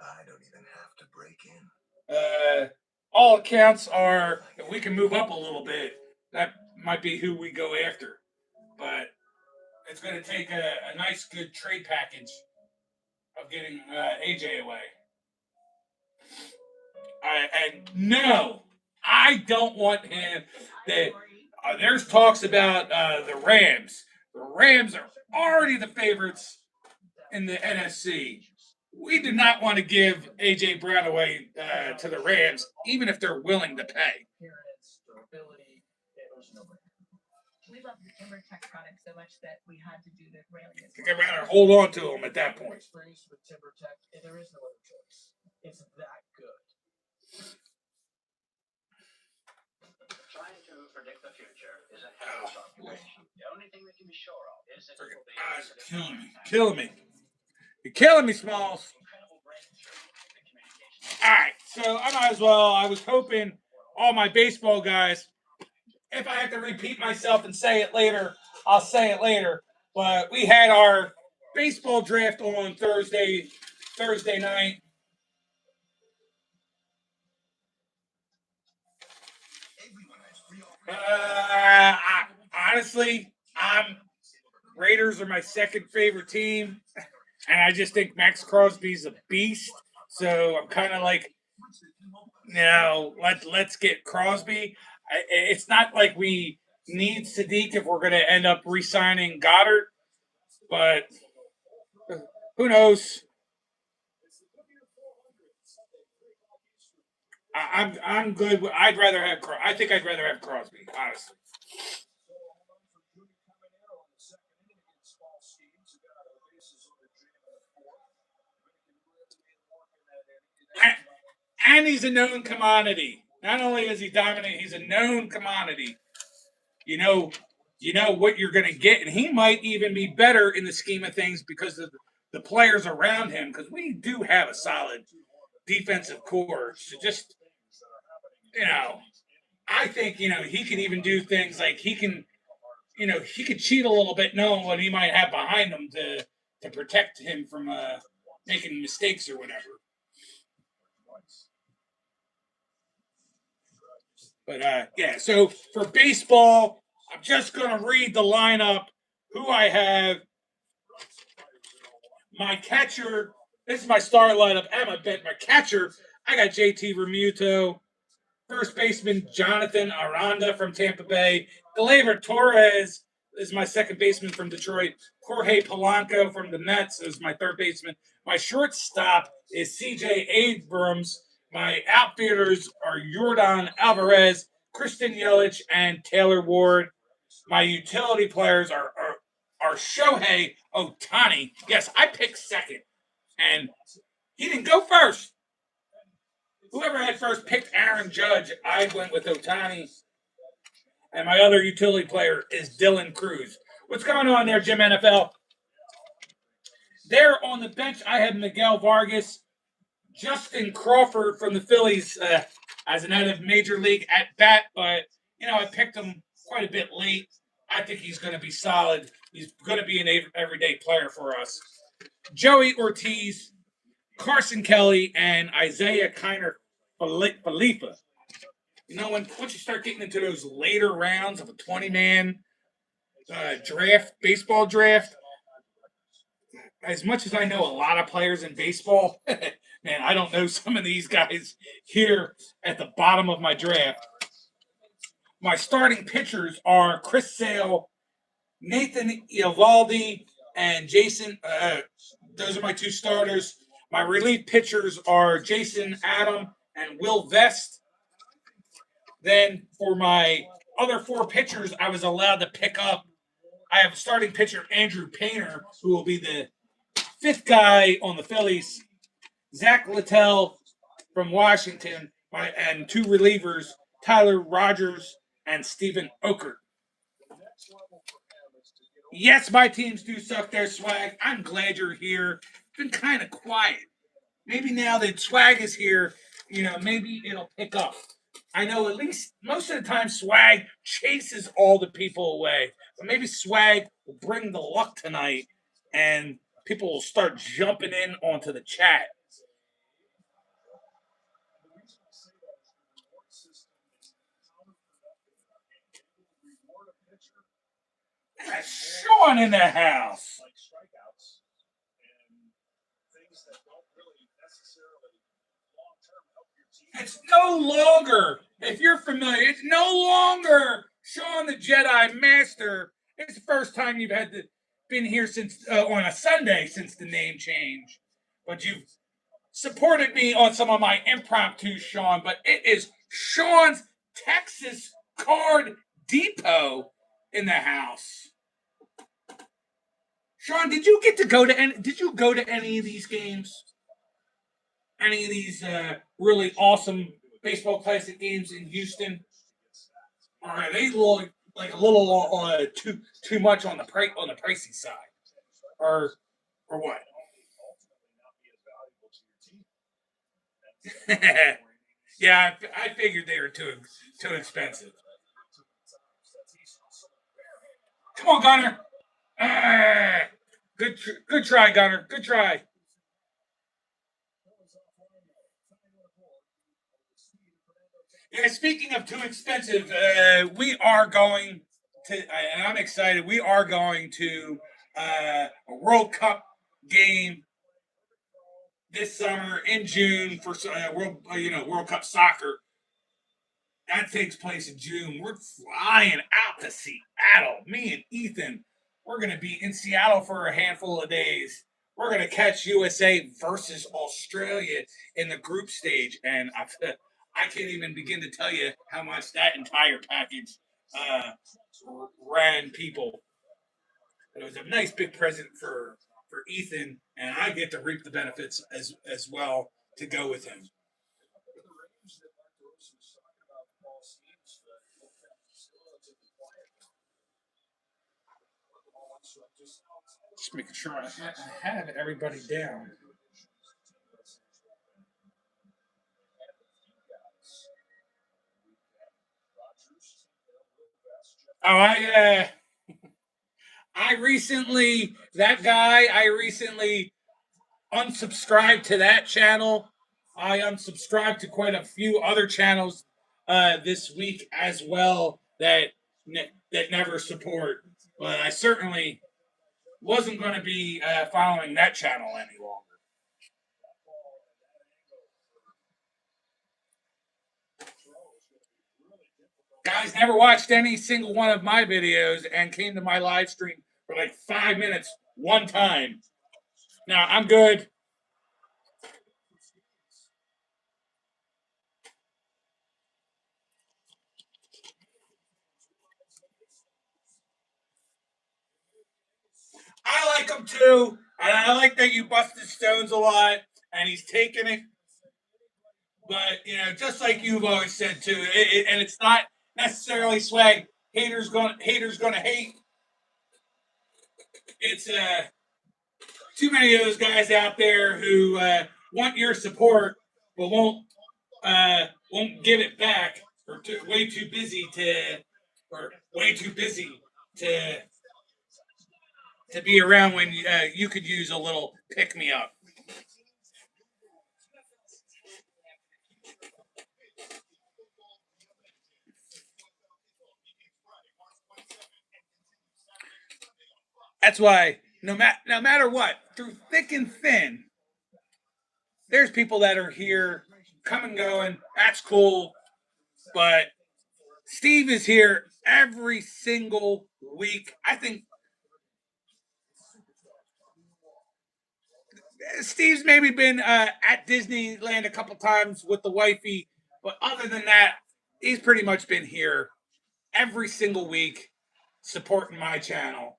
I don't even have to break in. All accounts are if we can move up a little bit, that might be who we go after. But it's going to take a nice, good trade package of getting AJ away. And no, I don't want him. There's talks about the Rams. The Rams are already the favorites in the NFC. We do not want to give AJ Brown away to the Rams, even if they're willing to pay. We love the Timber Tech product so much that we had to do the railing. I think I'd rather hold on to them at that point. Timber Tech, there is no other choice. It's that good. Trying to predict the future is a hell of a occupation. The only thing we can be sure of is that it will be. Guys are killing me. Killing me. You're killing me, Smalls. All right, so I might as well. I was hoping all my baseball guys. If I have to repeat myself and say it later, I'll say it later. But we had our baseball draft on Thursday night. Honestly, Raiders are my second favorite team, and I just think Max Crosby's a beast. So I'm kind of like, let's get Crosby. It's not like we need Sadiq if we're going to end up re-signing Goddard, but who knows? I'm good. I'd rather have. I think I'd rather have Crosby, honestly. And he's a known commodity. Not only is he dominant, he's a known commodity. You know, you know what you're going to get, and he might even be better in the scheme of things because of the players around him. Because we do have a solid defensive core. So just I think he can even do things like he could cheat a little bit, knowing what he might have behind him to protect him from making mistakes or whatever. But yeah, so for baseball, I'm just gonna read the lineup. Who I have. My catcher. This is my start lineup and my bench. My catcher, I got JT Remuto. First baseman Jonathan Aranda from Tampa Bay. Gleyber Torres is my second baseman from Detroit. Jorge Polanco from the Mets is my third baseman. My shortstop is CJ Abrams. My outfielders are Jordan Alvarez, Christian Yelich, and Taylor Ward. My utility players are Shohei Ohtani. Yes, I picked second, and he didn't go first. Whoever had first picked Aaron Judge, I went with Ohtani. And my other utility player is Dylan Cruz. What's going on there, Jim NFL? There on the bench, I have Miguel Vargas, Justin Crawford from the Phillies as an out of major league at bat, but I picked him quite a bit late. I think he's going to be solid. He's going to be an everyday player for us. Joey Ortiz, Carson Kelly, and Isaiah Kiner Falefa. Once you start getting into those later rounds of a 20-man baseball draft, as much as I know a lot of players in baseball, Man, I don't know some of these guys here at the bottom of my draft. My starting pitchers are Chris Sale, Nathan Eovaldi, and Jason. Those are my two starters. My relief pitchers are Jason Adam and Will Vest. Then for my other four pitchers, I was allowed to pick up. I have starting pitcher Andrew Painter, who will be the fifth guy on the Phillies. Zach Littell from Washington, and two relievers, Tyler Rogers and Stephen Okert. Yes, my teams do suck their swag. I'm glad you're here. It's been kind of quiet. Maybe now that swag is here, maybe it'll pick up. I know at least most of the time swag chases all the people away. But maybe swag will bring the luck tonight and people will start jumping in onto the chat. Sean in the house. It's no longer, if you're familiar, it's no longer Sean the Jedi Master. It's the first time you've been here since on a Sunday since the name change. But you've supported me on some of my impromptu, Sean. But it is Sean's Texas Card Depot in the house. Sean, did you get to go to any? Did you go to any of these games? Any of these really awesome baseball classic games in Houston? Or are they like a little too much on the pricey side, or what? Yeah, I figured they were too expensive. Come on, Gunner. Ah, good try, Gunner. Good try. Yeah, speaking of too expensive, we are going to, and I'm excited. We are going to a World Cup game this summer in June for World Cup soccer. That takes place in June. We're flying out to Seattle. Me and Ethan, we're going to be in Seattle for a handful of days. We're going to catch USA versus Australia in the group stage, and I can't even begin to tell you how much that entire package uh, ran people. It was a nice big present for Ethan, and I get to reap the benefits as well to go with him. Just making sure I have everybody down. Oh, I recently that guy. I recently unsubscribed to that channel. I unsubscribed to quite a few other channels this week as well that never support. But I certainly wasn't going to be following that channel any longer. Guys never watched any single one of my videos and came to my live stream for like 5 minutes one time. Now I'm good. I like him too, and I like that you busted Stones a lot, and he's taking it. But just like you've always said too, and it's not necessarily swag. Haters gonna hate. It's too many of those guys out there who want your support but won't give it back, or way too busy to be around when you could use a little pick me up. That's why no matter what, through thick and thin, there's people that are here, come and going. That's cool. But Steve is here every single week. I think Steve's maybe been at Disneyland a couple times with the wifey, but other than that, he's pretty much been here every single week supporting my channel.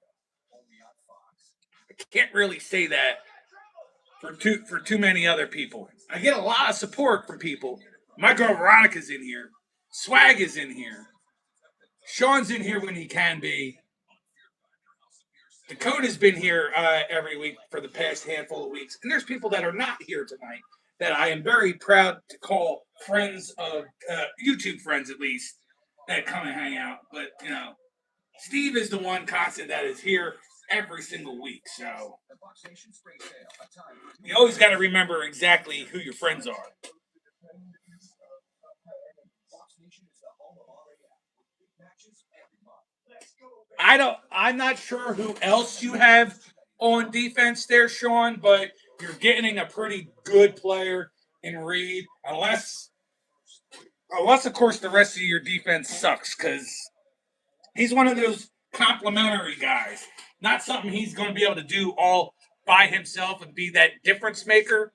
I can't really say that for too many other people. I get a lot of support from people. My girl Veronica's in here. Swag is in here. Sean's in here when he can be. Dakota's been here every week for the past handful of weeks. And there's people that are not here tonight that I am very proud to call friends of YouTube friends, at least, that come and hang out. But, you know, Steve is the one constant that is here every single week. So you always got to remember exactly who your friends are. I'm not sure who else you have on defense there, Sean, but you're getting a pretty good player in Reed, unless of course the rest of your defense sucks, because he's one of those complimentary guys. Not something he's going to be able to do all by himself and be that difference maker,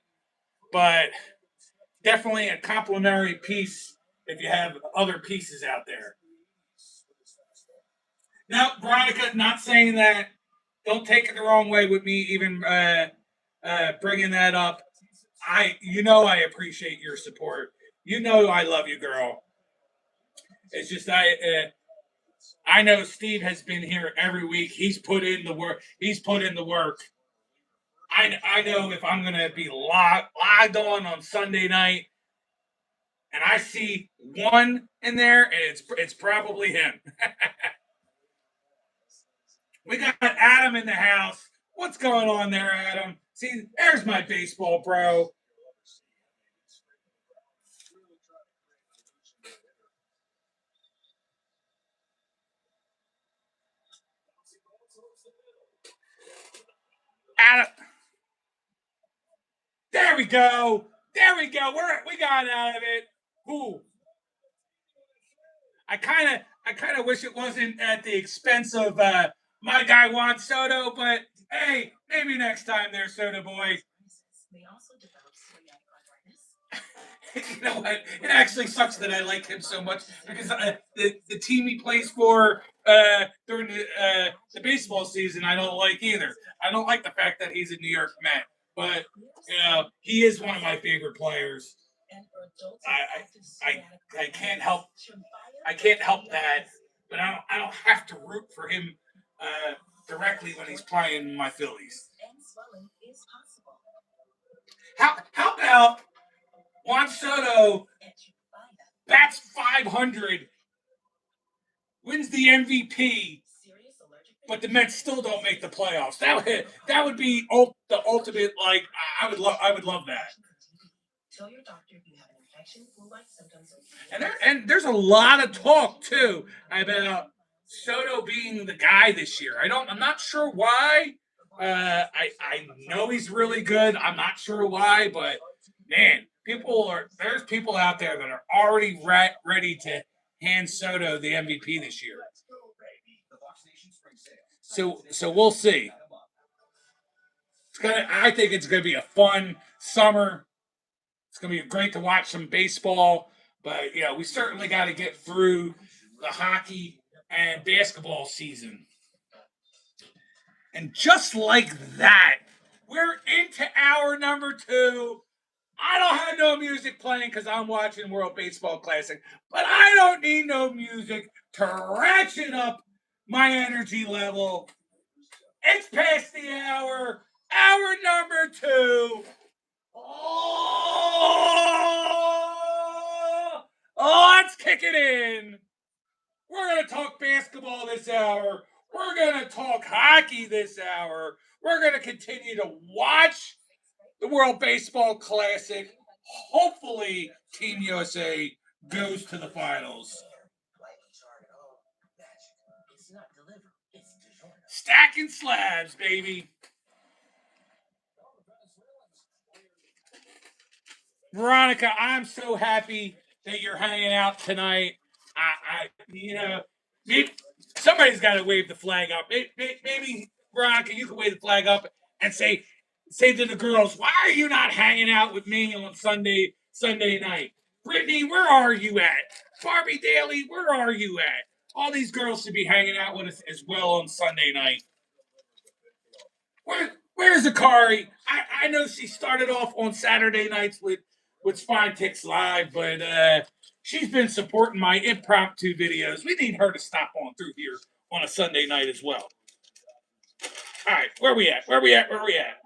but definitely a complimentary piece if you have other pieces out there. Now, Veronica, not saying that. Don't take it the wrong way with me even bringing that up. I appreciate your support. You know I love you, girl. It's just I know Steve has been here every week. He's put in the work. He's put in the work. I know if I'm gonna be logged on Sunday night, and I see one in there, and it's probably him. We got Adam in the house. What's going on there, Adam? See, there's my baseball bro. Adam. There we go. There we go. We got out of it. Ooh. I kind of wish it wasn't at the expense of my guy Juan Soto, but hey, maybe next time there, Soto boy. You know what? It actually sucks that I like him so much because the team he plays for during the baseball season, I don't like either. I don't like the fact that he's a New York Met, but you know he is one of my favorite players. I can't help that, but I don't have to root for him directly when he's playing my Phillies. How about Juan Soto bats 500, wins the MVP, but the Mets still don't make the playoffs? That would be the ultimate. Like I would love that. And there's a lot of talk too about Soto being the guy this year. I'm not sure why. I know he's really good. I'm not sure why, but man, there's people out there that are already ready to hand Soto the MVP this year. So we'll see. I think it's gonna be a fun summer. It's gonna be great to watch some baseball, but we certainly got to get through the hockey and basketball season. And just like that, we're into hour number 2. I don't have no music playing because I'm watching World Baseball Classic, but I don't need no music to ratchet up my energy level. It's past the hour. Hour number 2. Let's kick it in. We're going to talk basketball this hour. We're going to talk hockey this hour. We're going to continue to watch the World Baseball Classic. Hopefully, Team USA goes to the finals. Stacking slabs, baby. Veronica, I'm so happy that you're hanging out tonight. Maybe, somebody's got to wave the flag up. Maybe, Veronica, you can wave the flag up and say to the girls, why are you not hanging out with me on Sunday night? Brittany, where are you at? Barbie Daly, where are you at? All these girls should be hanging out with us as well on Sunday night. Where's Akari? I know she started off on Saturday nights with Spine Ticks Live, but she's been supporting my impromptu videos. We need her to stop on through here on a Sunday night as well. All right, where we at? Where we at? Where we at?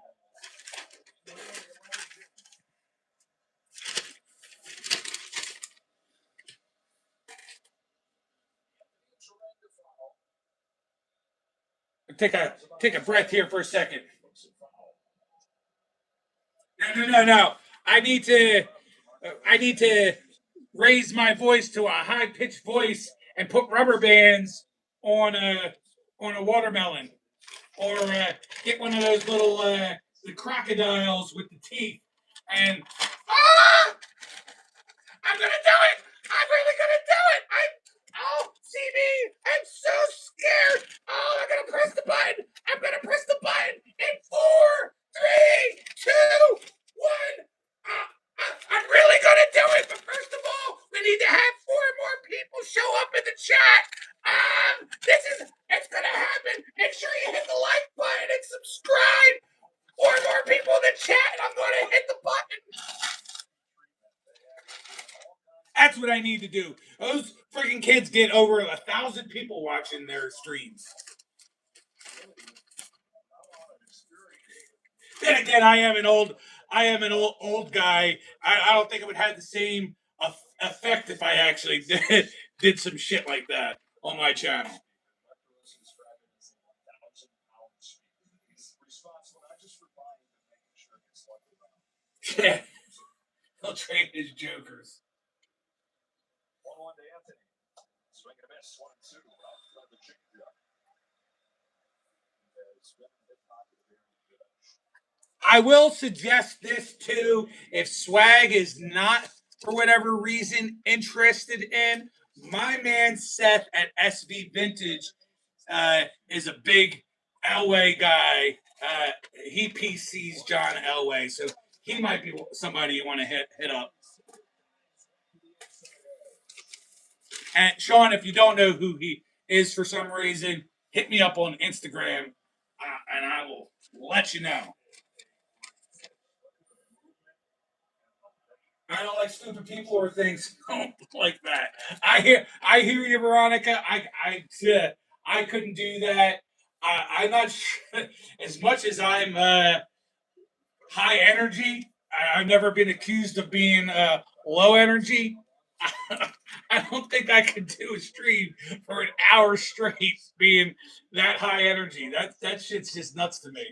Take a breath here for a second. No. I need to I need to raise my voice to a high pitched voice and put rubber bands on a watermelon, or get one of those little the crocodiles with the teeth, and I'm gonna do it. I'm really gonna do it. See me. I'm so scared. Oh, I'm gonna press the button. I'm gonna press the button in 4, 3, 2, 1. I'm really gonna do it. But first of all, we need to have 4 more people show up in the chat. It's gonna happen. Make sure you hit the like button and subscribe. 4 more people in the chat, and I'm gonna hit the button. That's what I need to do. Those freaking kids get over 1,000 people watching their streams. Then again, I am an old guy. I don't think it would have the same effect if I actually did some shit like that on my channel. Yeah, he'll train his jokers. I will suggest this too. If Swag is not, for whatever reason, interested in, my man Seth at SV Vintage is a big Elway guy. He PCs John Elway, so he might be somebody you want to hit up. And Sean, if you don't know who he is for some reason, hit me up on Instagram, and I will let you know. I don't like stupid people or things like that. I hear you, Veronica. I couldn't do that. I'm not sure, as much as I'm high energy. I've never been accused of being low energy. I don't think I could do a stream for an hour straight being that high energy. That shit's just nuts to me.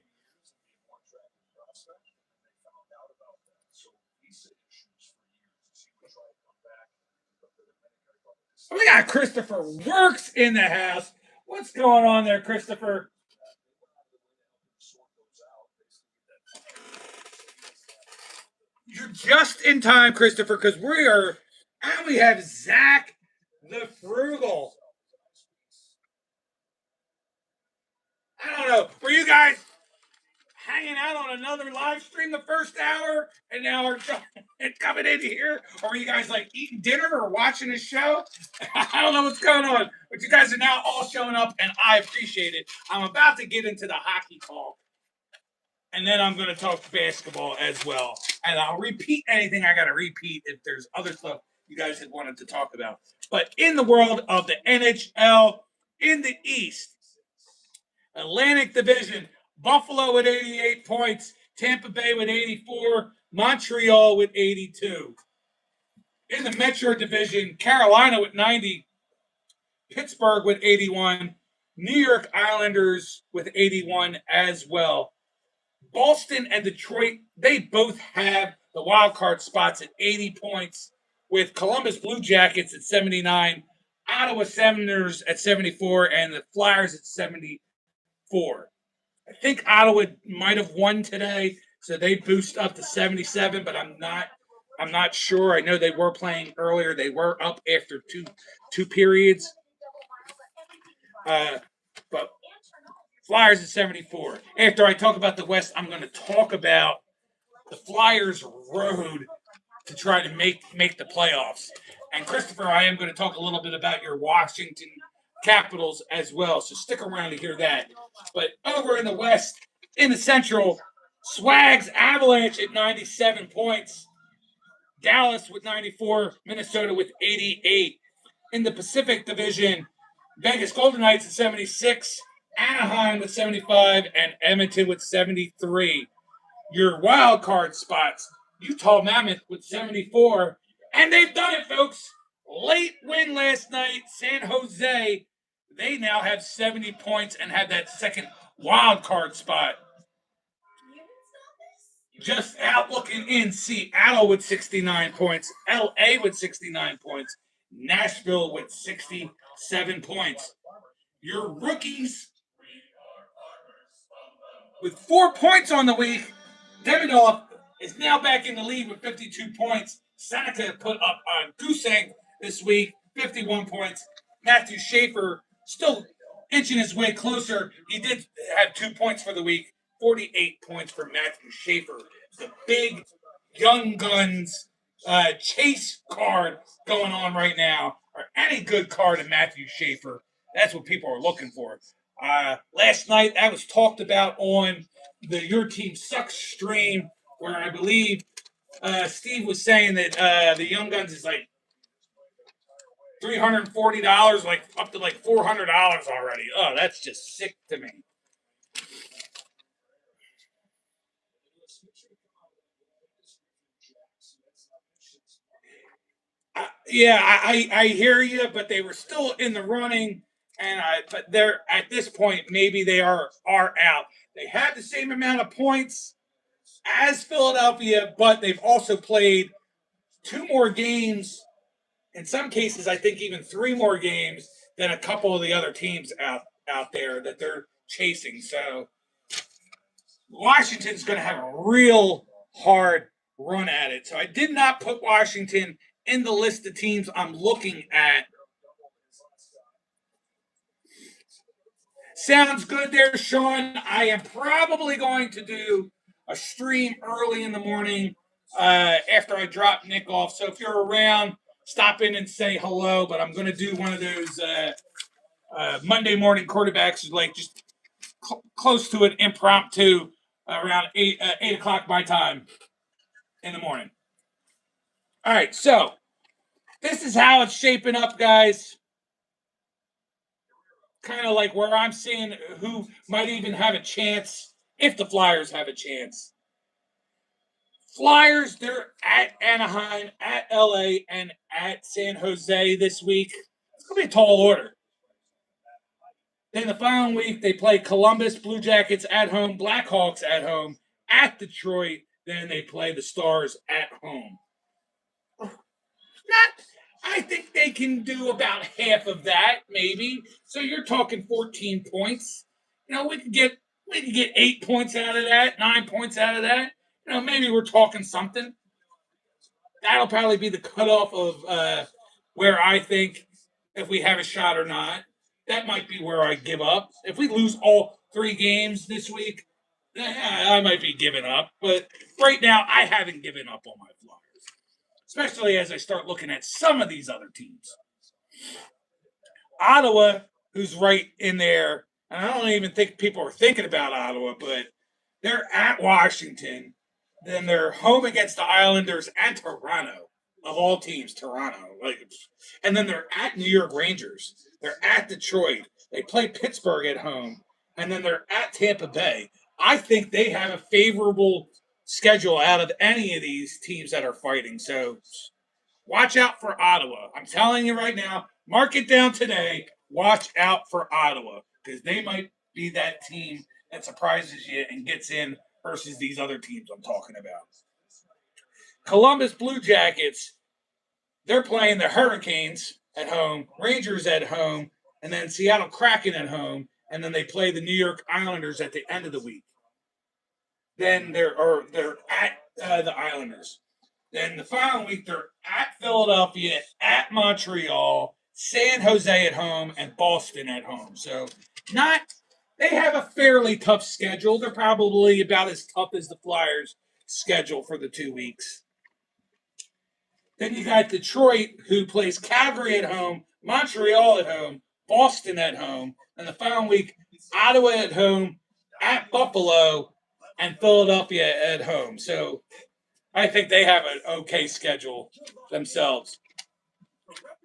We got Christopher Works in the house. What's going on there, Christopher? You're just in time, Christopher, because we have Zach the Frugal. I don't know. Were you guys hanging out on another live stream the first hour and now are coming in here? Or are you guys like eating dinner or watching a show? I don't know what's going on, but you guys are now all showing up and I appreciate it. I'm about to get into the hockey talk, and then I'm going to talk basketball as well. And I'll repeat anything I got to repeat if there's other stuff you guys had wanted to talk about. But in the world of the NHL, in the East, Atlantic Division, Buffalo with 88 points, Tampa Bay with 84, Montreal with 82. In the Metro Division, Carolina with 90, Pittsburgh with 81, New York Islanders with 81 as well. Boston and Detroit, they both have the wild card spots at 80 points, with Columbus Blue Jackets at 79, Ottawa Senators at 74, and the Flyers at 74. I think Ottawa might have won today, so they boost up to 77, but I'm not I'm not sure. I know they were playing earlier. They were up after two periods. But Flyers at 74. After I talk about the West, I'm going to talk about the Flyers' road to try to make the playoffs. And Christopher, I am going to talk a little bit about your Washington Capitals as well. So stick around to hear that. But over in the West, in the Central, Swags Avalanche at 97 points. Dallas with 94, Minnesota with 88. In the Pacific Division, Vegas Golden Knights at 76, Anaheim with 75, and Edmonton with 73. Your wild card spots, Utah Mammoth with 74, and they've done it, folks. Late win last night, San Jose. They now have 70 points and have that second wild card spot. Just out looking in, Seattle with 69 points, LA with 69 points, Nashville with 67 points. Your rookies with 4 points on the week, Demidov is now back in the lead with 52 points. Seneca put up a goose egg this week, 51 points. Matthew Schaefer still inching his way closer. He did have 2 points for the week, 48 points for Matthew Schaefer. The big young guns chase card going on right now, or any good card in Matthew Schaefer. That's what people are looking for. Last night, that was talked about on the Your Team Sucks stream, where I believe Steve was saying that the Young Guns is like $340, like up to like $400 already. Oh, that's just sick to me. Yeah, I hear you, but they were still in the running, but they're at this point maybe they are out. They had the same amount of points as Philadelphia, but they've also played two more games. In some cases, I think even three more games than a couple of the other teams out there that they're chasing. So Washington's going to have a real hard run at it. So I did not put Washington in the list of teams I'm looking at. Sounds good there, Sean. I am probably going to do a stream early in the morning after I drop Nick off. So if you're around, stop in and say hello. But I'm going to do one of those Monday morning quarterbacks, like just close to an impromptu around 8 o'clock my time in the morning. All right, so this is how it's shaping up, guys. Kind of like where I'm seeing who might even have a chance if the Flyers have a chance. Flyers, they're at Anaheim, at LA, and at San Jose this week. It's going to be a tall order. Then the following week, they play Columbus, Blue Jackets at home, Blackhawks at home, at Detroit. Then they play the Stars at home. Not, I think they can do about half of that, maybe. So you're talking 14 points. You know, we could get 8 points out of that, 9 points out of that. You know, maybe we're talking something. That'll probably be the cutoff of where I think if we have a shot or not. That might be where I give up. If we lose all three games this week, I might be giving up. But right now, I haven't given up on my Flyers, especially as I start looking at some of these other teams. Ottawa, who's right in there, and I don't even think people are thinking about Ottawa, but they're at Washington. Then they're home against the Islanders and Toronto, of all teams, Toronto. And then they're at New York Rangers. They're at Detroit. They play Pittsburgh at home, and then they're at Tampa Bay. I think they have a favorable schedule out of any of these teams that are fighting. So watch out for Ottawa. I'm telling you right now, mark it down today. Watch out for Ottawa because they might be that team that surprises you and gets in versus these other teams I'm talking about. Columbus Blue Jackets, they're playing the Hurricanes at home, Rangers at home, and then Seattle Kraken at home, and then they play the New York Islanders at the end of the week. Then they're at the Islanders. Then the following week, they're at Philadelphia, at Montreal, San Jose at home, and Boston at home. So, not they have a fairly tough schedule. They're probably about as tough as the Flyers' schedule for the 2 weeks. Then you got Detroit, who plays Calgary at home, Montreal at home, Boston at home, and the following week, Ottawa at home, at Buffalo, and Philadelphia at home. So I think they have an okay schedule themselves.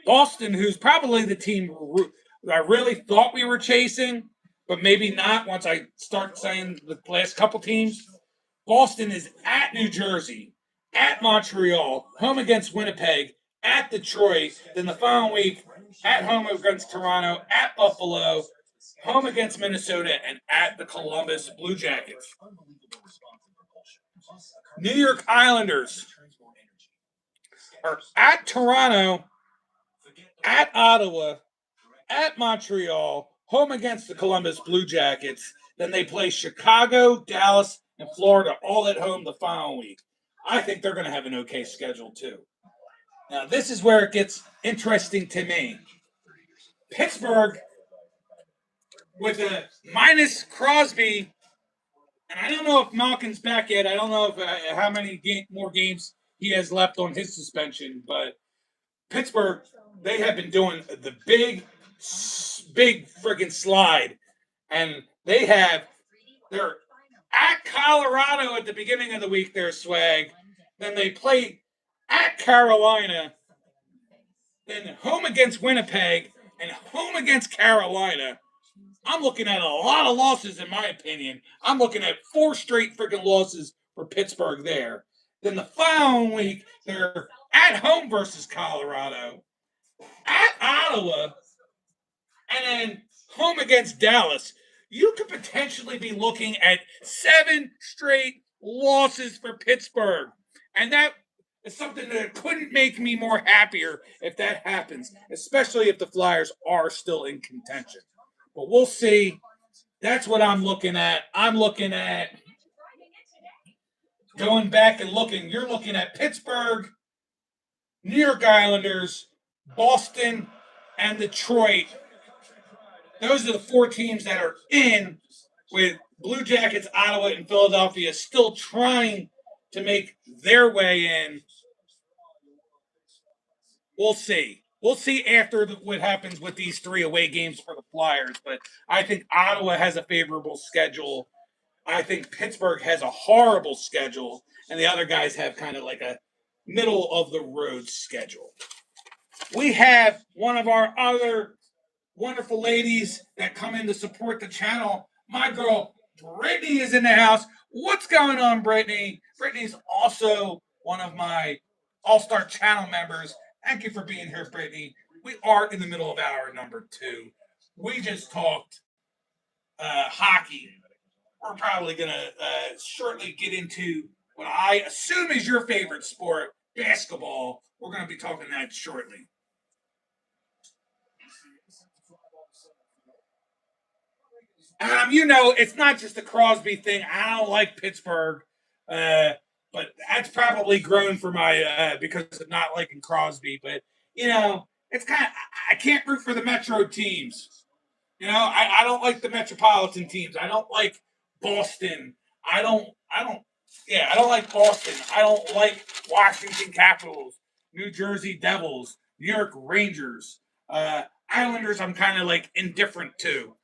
Boston, who's probably the team I really thought we were chasing, but maybe not once I start saying the last couple teams. Boston is at New Jersey, at Montreal, home against Winnipeg, at Detroit, then the following week, at home against Toronto, at Buffalo, home against Minnesota, and at the Columbus Blue Jackets. New York Islanders are at Toronto, at Ottawa, at Montreal, home against the Columbus Blue Jackets. Then they play Chicago, Dallas, and Florida all at home the following week. I think they're going to have an okay schedule too. Now, this is where it gets interesting to me. Pittsburgh, with a minus Crosby, and I don't know if Malkin's back yet. I don't know if how many more games he has left on his suspension, but Pittsburgh, they have been doing the big friggin' slide. And they're at Colorado at the beginning of the week, their swag. Then they play at Carolina, then home against Winnipeg, and home against Carolina. I'm looking at a lot of losses, in my opinion. I'm looking at 4 straight freaking losses for Pittsburgh there. Then the following week, they're at home versus Colorado, at Ottawa, and then home against Dallas. You could potentially be looking at 7 straight losses for Pittsburgh. And that is something that couldn't make me more happier if that happens, especially if the Flyers are still in contention. But we'll see. That's what I'm looking at. I'm looking at going back and looking. You're looking at Pittsburgh, New York Islanders, Boston, and Detroit. Those are the 4 teams that are in, with Blue Jackets, Ottawa, and Philadelphia still trying to make their way in. We'll see. We'll see after what happens with these 3 away games for the Flyers. But I think Ottawa has a favorable schedule. I think Pittsburgh has a horrible schedule. And the other guys have kind of like a middle of the road schedule. We have one of our other wonderful ladies that come in to support the channel. My girl, Brittany, is in the house. What's going on, Brittany? Brittany's also one of my All-Star channel members. Thank you for being here, Brittany. We are in the middle of hour number 2. We just talked hockey. We're probably going to shortly get into what I assume is your favorite sport, basketball. We're going to be talking that shortly. It's not just a Crosby thing. I don't like Pittsburgh, but that's probably grown for my because of not liking Crosby. But it's kind of I can't root for the Metro teams. I don't like the metropolitan teams. I don't like Boston. I don't like Boston. I don't like Washington Capitals, New Jersey Devils, New York Rangers, Islanders. I'm kind of like indifferent to.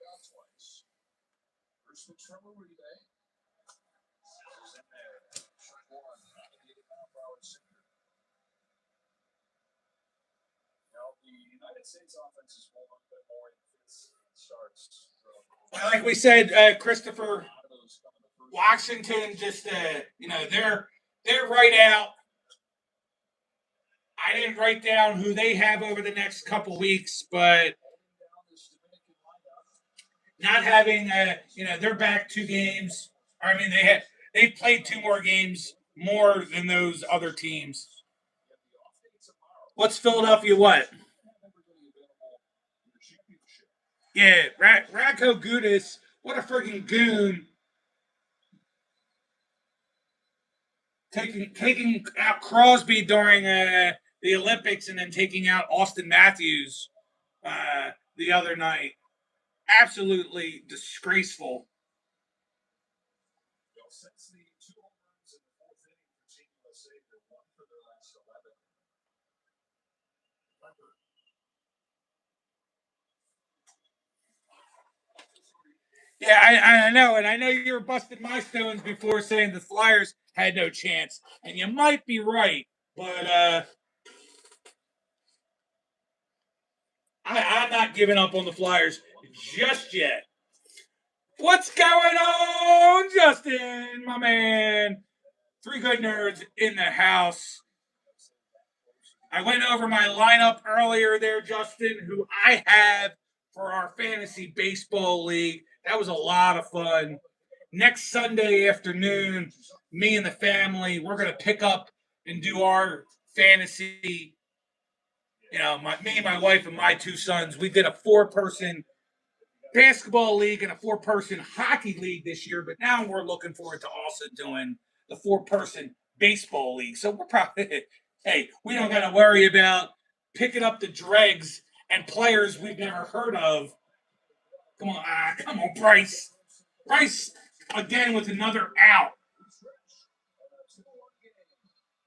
Like we said, Christopher, Washington just they're right out. I didn't write down who they have over the next couple weeks, but not having they're back 2 games. I mean they've played 2 more games more than those other teams. What's Philadelphia? What? Yeah, Radko Gudas. What a freaking goon! taking out Crosby during the Olympics, and then taking out Austin Matthews the other night. Absolutely disgraceful. Yeah, I know, and I know you were busting my stones before saying the Flyers had no chance, and you might be right, but I'm not giving up on the Flyers just yet. What's going on, Justin, my man? Three good nerds in the house. I went over my lineup earlier there, Justin, who I have for our fantasy baseball league. That was a lot of fun. Next Sunday afternoon, me and the family, we're going to pick up and do our fantasy. Me and my wife and my two sons, we did a four-person basketball league and a four-person hockey league this year, but now we're looking forward to also doing the four-person baseball league. So we're probably, hey, we don't got to worry about picking up the dregs and players we've never heard of. Come on, Bryce. Bryce again with another out.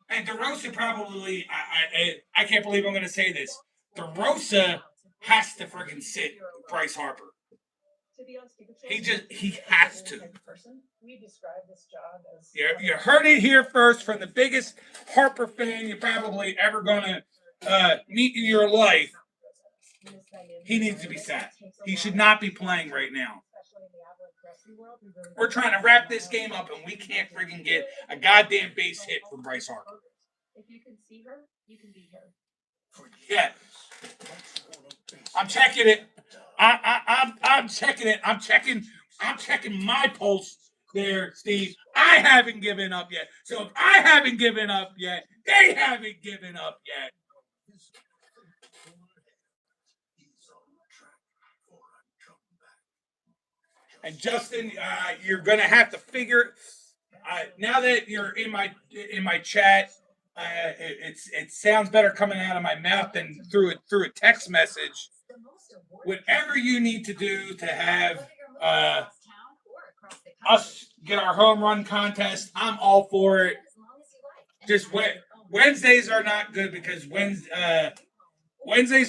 And DeRosa probably, I can't believe I'm going to say this. DeRosa has to friggin' sit Bryce Harper. He has to. You heard it here first from the biggest Harper fan you're probably ever going to meet in your life. He needs to be sat. He should not be playing right now. We're trying to wrap this game up, and we can't friggin' get a goddamn base hit from Bryce Harper. If you can see her, you can be her. Yeah. I'm checking it. I'm checking it. I'm checking my pulse there, Steve. I haven't given up yet. So if I haven't given up yet, they haven't given up yet. And Justin, you're gonna have to figure. Now that you're in my chat, it sounds better coming out of my mouth than through a text message. Whatever you need to do to have us get our home run contest, I'm all for it. Just Wednesdays are not good because Wednesdays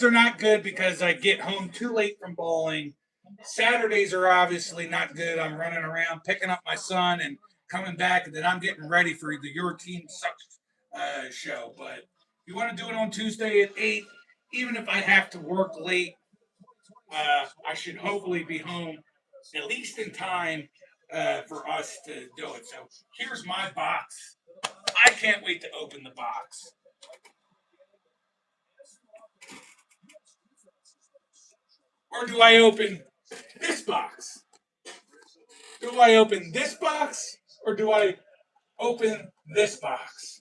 are not good because I get home too late from bowling. Saturdays are obviously not good. I'm running around picking up my son and coming back, and then I'm getting ready for the Your Team Sucks show. But if you want to do it on Tuesday at 8, even if I have to work late, I should hopefully be home at least in time for us to do it. So here's my box. I can't wait to open the box. Or do I open this box? Do I open this box or do I open this box?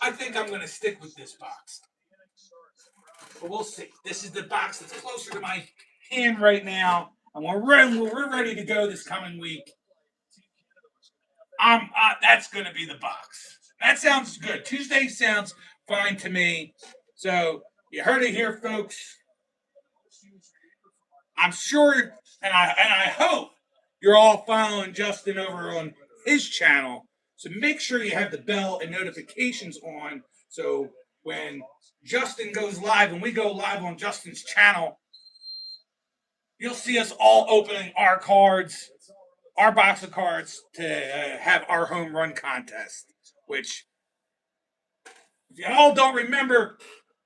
I think I'm going to stick with this box. But we'll see. This is the box that's closer to my hand right now. And we're ready to go this coming week. That's going to be the box. That sounds good. Tuesday sounds fine to me. So you heard it here, folks. I'm sure, and I hope you're all following Justin over on his channel. So make sure you have the bell and notifications on. So when Justin goes live and we go live on Justin's channel, you'll see us all opening our cards, our box of cards to have our home run contest. Which, if you all don't remember,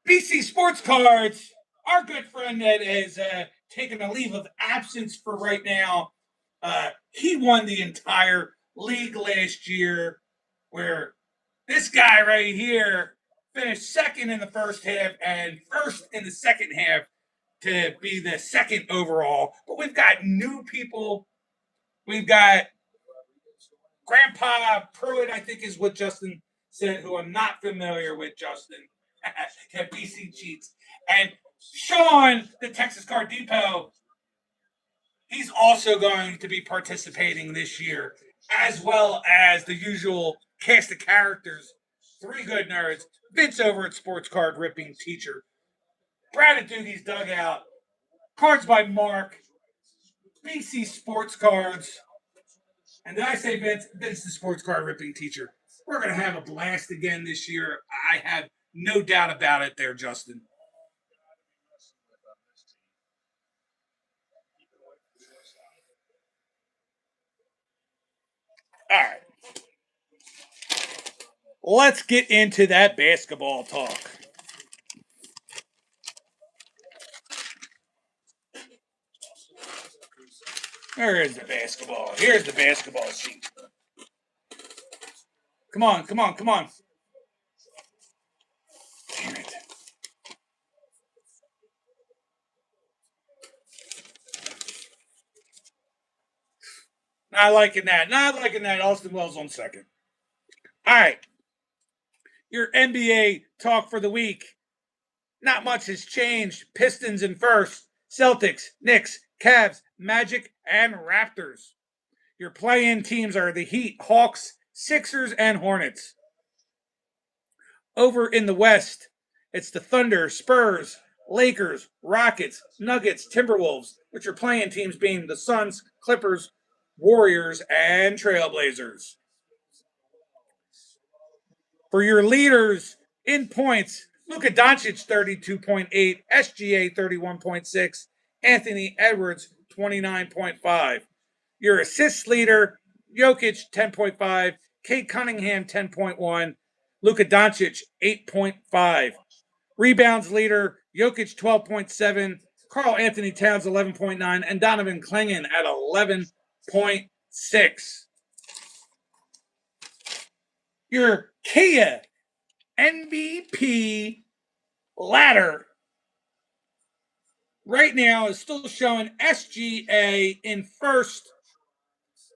BC Sports Cards, our good friend that is taking a leave of absence for right now, he won the entire league last year, where this guy right here finished second in the first half and first in the second half to be the second overall. But we've got new people. We've got Grandpa Pruitt, I think is what Justin said, who I'm not familiar with, Justin. Yeah, BC cheats. And Sean, the Texas Car Depot, he's also going to be participating this year, as well as the usual cast of characters, three good nerds, Vince over at Sports Card Ripping Teacher, Brad at Doogie's Dugout, Cards by Mark, BC Sports Cards, and did I say Vince? Vince the Sports Card Ripping Teacher. We're going to have a blast again this year. I have no doubt about it there, Justin. All right. Let's get into that basketball talk. Where is the basketball? Here's the basketball sheet. Come on, come on, come on. Damn it. Not liking that. Not liking that. Austin Wells on second. All right. Your NBA talk for the week. Not much has changed. Pistons in first. Celtics, Knicks, Cavs, Magic, and Raptors. Your play-in teams are the Heat, Hawks, Sixers, and Hornets. Over in the West, it's the Thunder, Spurs, Lakers, Rockets, Nuggets, Timberwolves, which are playing teams being the Suns, Clippers, Warriors, and Trailblazers. For your leaders in points, Luka Doncic 32.8, SGA 31.6, Anthony Edwards 29.5. Your assist leader, Jokic 10.5, Kate Cunningham 10.1, Luka Doncic 8.5. Rebounds leader, Jokic 12.7, Carl Anthony Towns 11.9, and Donovan Clingan at 11.6. Your Kia MVP ladder right now is still showing SGA in first,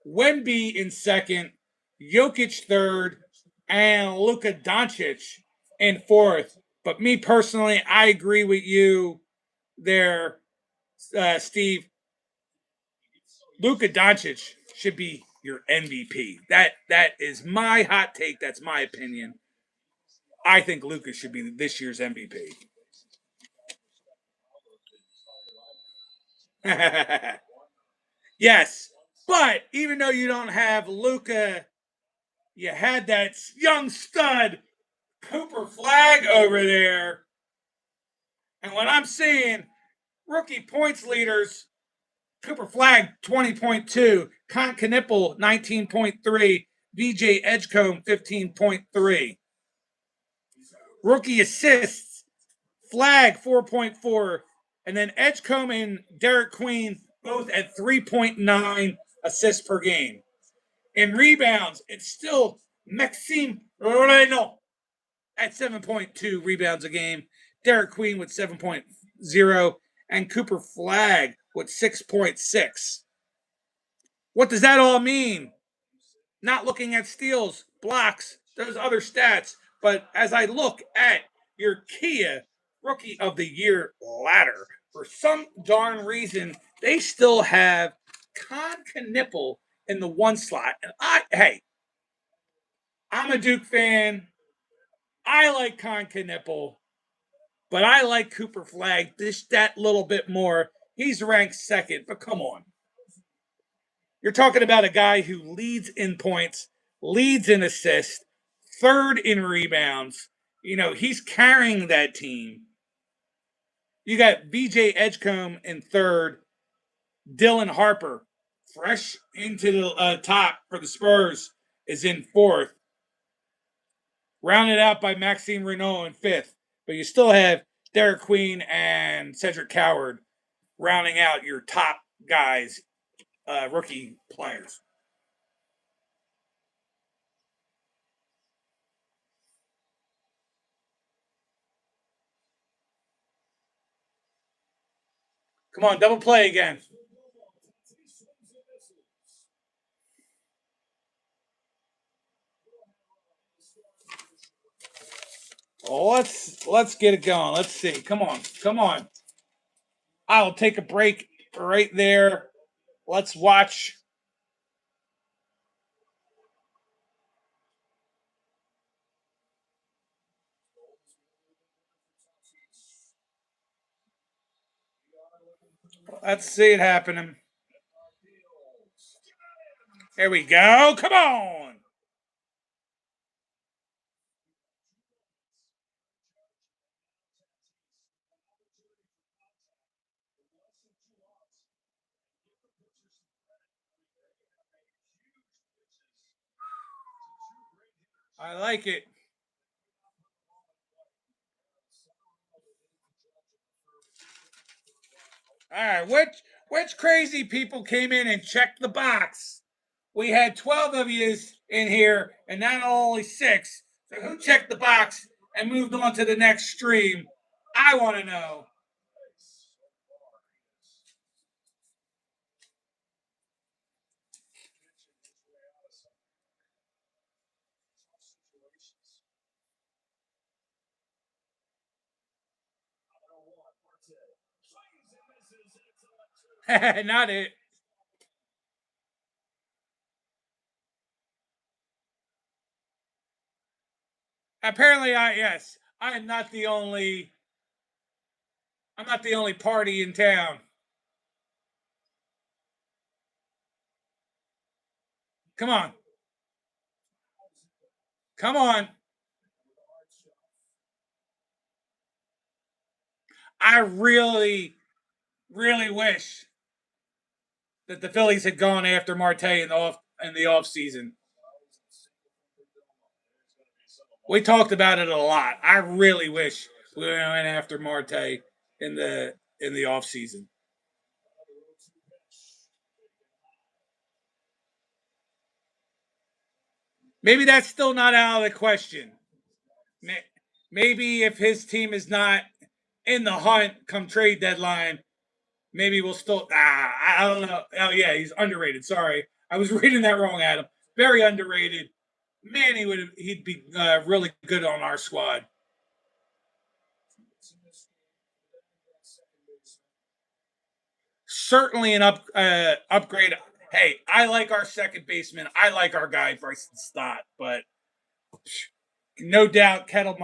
Wemby in second, Jokic third, and Luka Doncic in fourth. But me personally, I agree with you there, Steve. Luka Doncic should be your MVP. That is my hot take. That's my opinion. I think Luka should be this year's MVP. Yes, but even though you don't have Luka, you had that young stud Cooper Flag over there. And what I'm seeing, rookie points leaders, Cooper Flag 20.2, Con Knipple 19.3, VJ Edgecombe 15.3. Rookie assists, Flag 4.4, and then Edgecombe and Derek Queen both at 3.9 assists per game. In rebounds, it's still Maxime Reno at 7.2 rebounds a game, Derek Queen with 7.0, and Cooper Flag with 6.6. What does that all mean? Not looking at steals, blocks, those other stats, but as I look at your Kia Rookie of the Year ladder, for some darn reason, they still have Con Knipple in the one slot. And I'm a Duke fan. I like Con Knipple, but I like Cooper Flag that little bit more. He's ranked second, but come on. You're talking about a guy who leads in points, leads in assists, third in rebounds. You know, he's carrying that team. You got VJ Edgecombe in third, Dylan Harper, fresh into the top for the Spurs, is in fourth. Rounded out by Maxime Renault in fifth. But you still have Derek Queen and Cedric Coward rounding out your top guys, rookie players. Come on, double play again. Let's get it going. Let's see. Come on, come on. I'll take a break right there. Let's watch. Let's see it happening. Here we go. Come on. I like it. All right, which crazy people came in and checked the box? We had 12 of you in here, and not only 6. So who checked the box and moved on to the next stream? I want to know. Not it. Apparently, I am not the only. I'm not the only party in town. Come on, come on. I really, really wish that the Phillies had gone after Marte in the off season. We talked about it a lot. I really wish we went after Marte in the off season. Maybe that's still not out of the question. Maybe if his team is not in the hunt come trade deadline, maybe we'll still. I don't know. Oh yeah, he's underrated. Sorry, I was reading that wrong, Adam. Very underrated. Man, he'd be really good on our squad. Certainly an upgrade. Hey, I like our second baseman. I like our guy Bryson Stott, but no doubt Ketel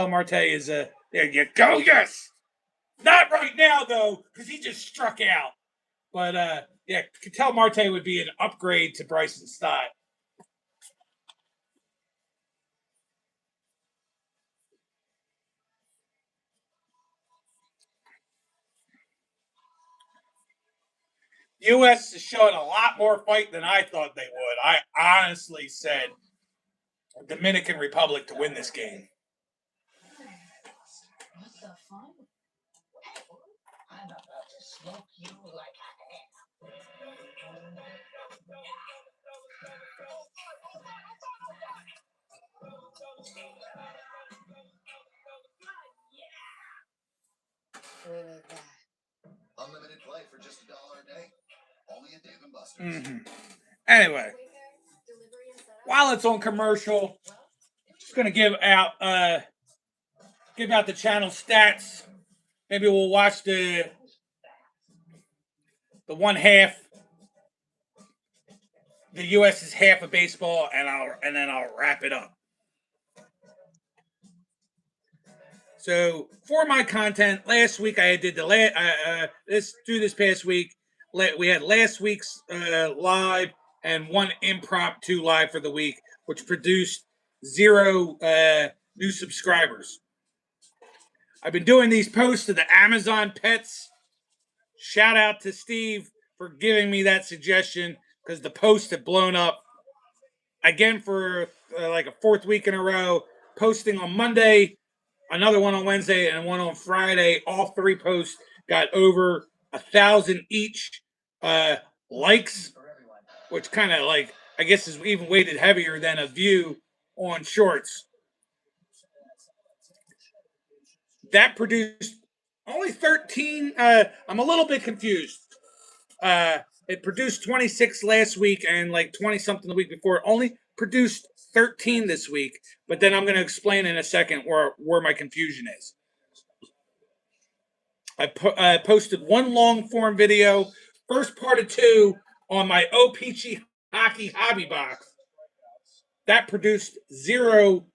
Marte is a. There you go. Yes, not right now though, because he just struck out. But yeah, Ketel Marte would be an upgrade to Bryson Stott. U.S. is showing a lot more fight than I thought they would. I honestly said Dominican Republic to win this game. Unlimited play for just $1 a day. Only at Dave and Buster's. Mm-hmm. Anyway, while it's on commercial, just gonna give out the channel stats. Maybe we'll watch the one half, the U.S.'s half of baseball, and then I'll wrap it up. So for my content, last week I did this past week. We had last week's live and one impromptu live for the week, which produced 0 new subscribers. I've been doing these posts to the Amazon pets. Shout out to Steve for giving me that suggestion because the posts have blown up again for like a 4th week in a row. Posting on Monday, another one on Wednesday, and one on Friday. All 3 posts got over 1,000 each likes, which kind of like I guess is even weighted heavier than a view on shorts. That produced only 13. I'm a little bit confused. It produced 26 last week and like 20 something the week before. It only produced 13 this week, but then I'm going to explain in a second where my confusion is. I posted one long form video, first part of 2 on my O Peachy Hockey Hobby Box. That produced 0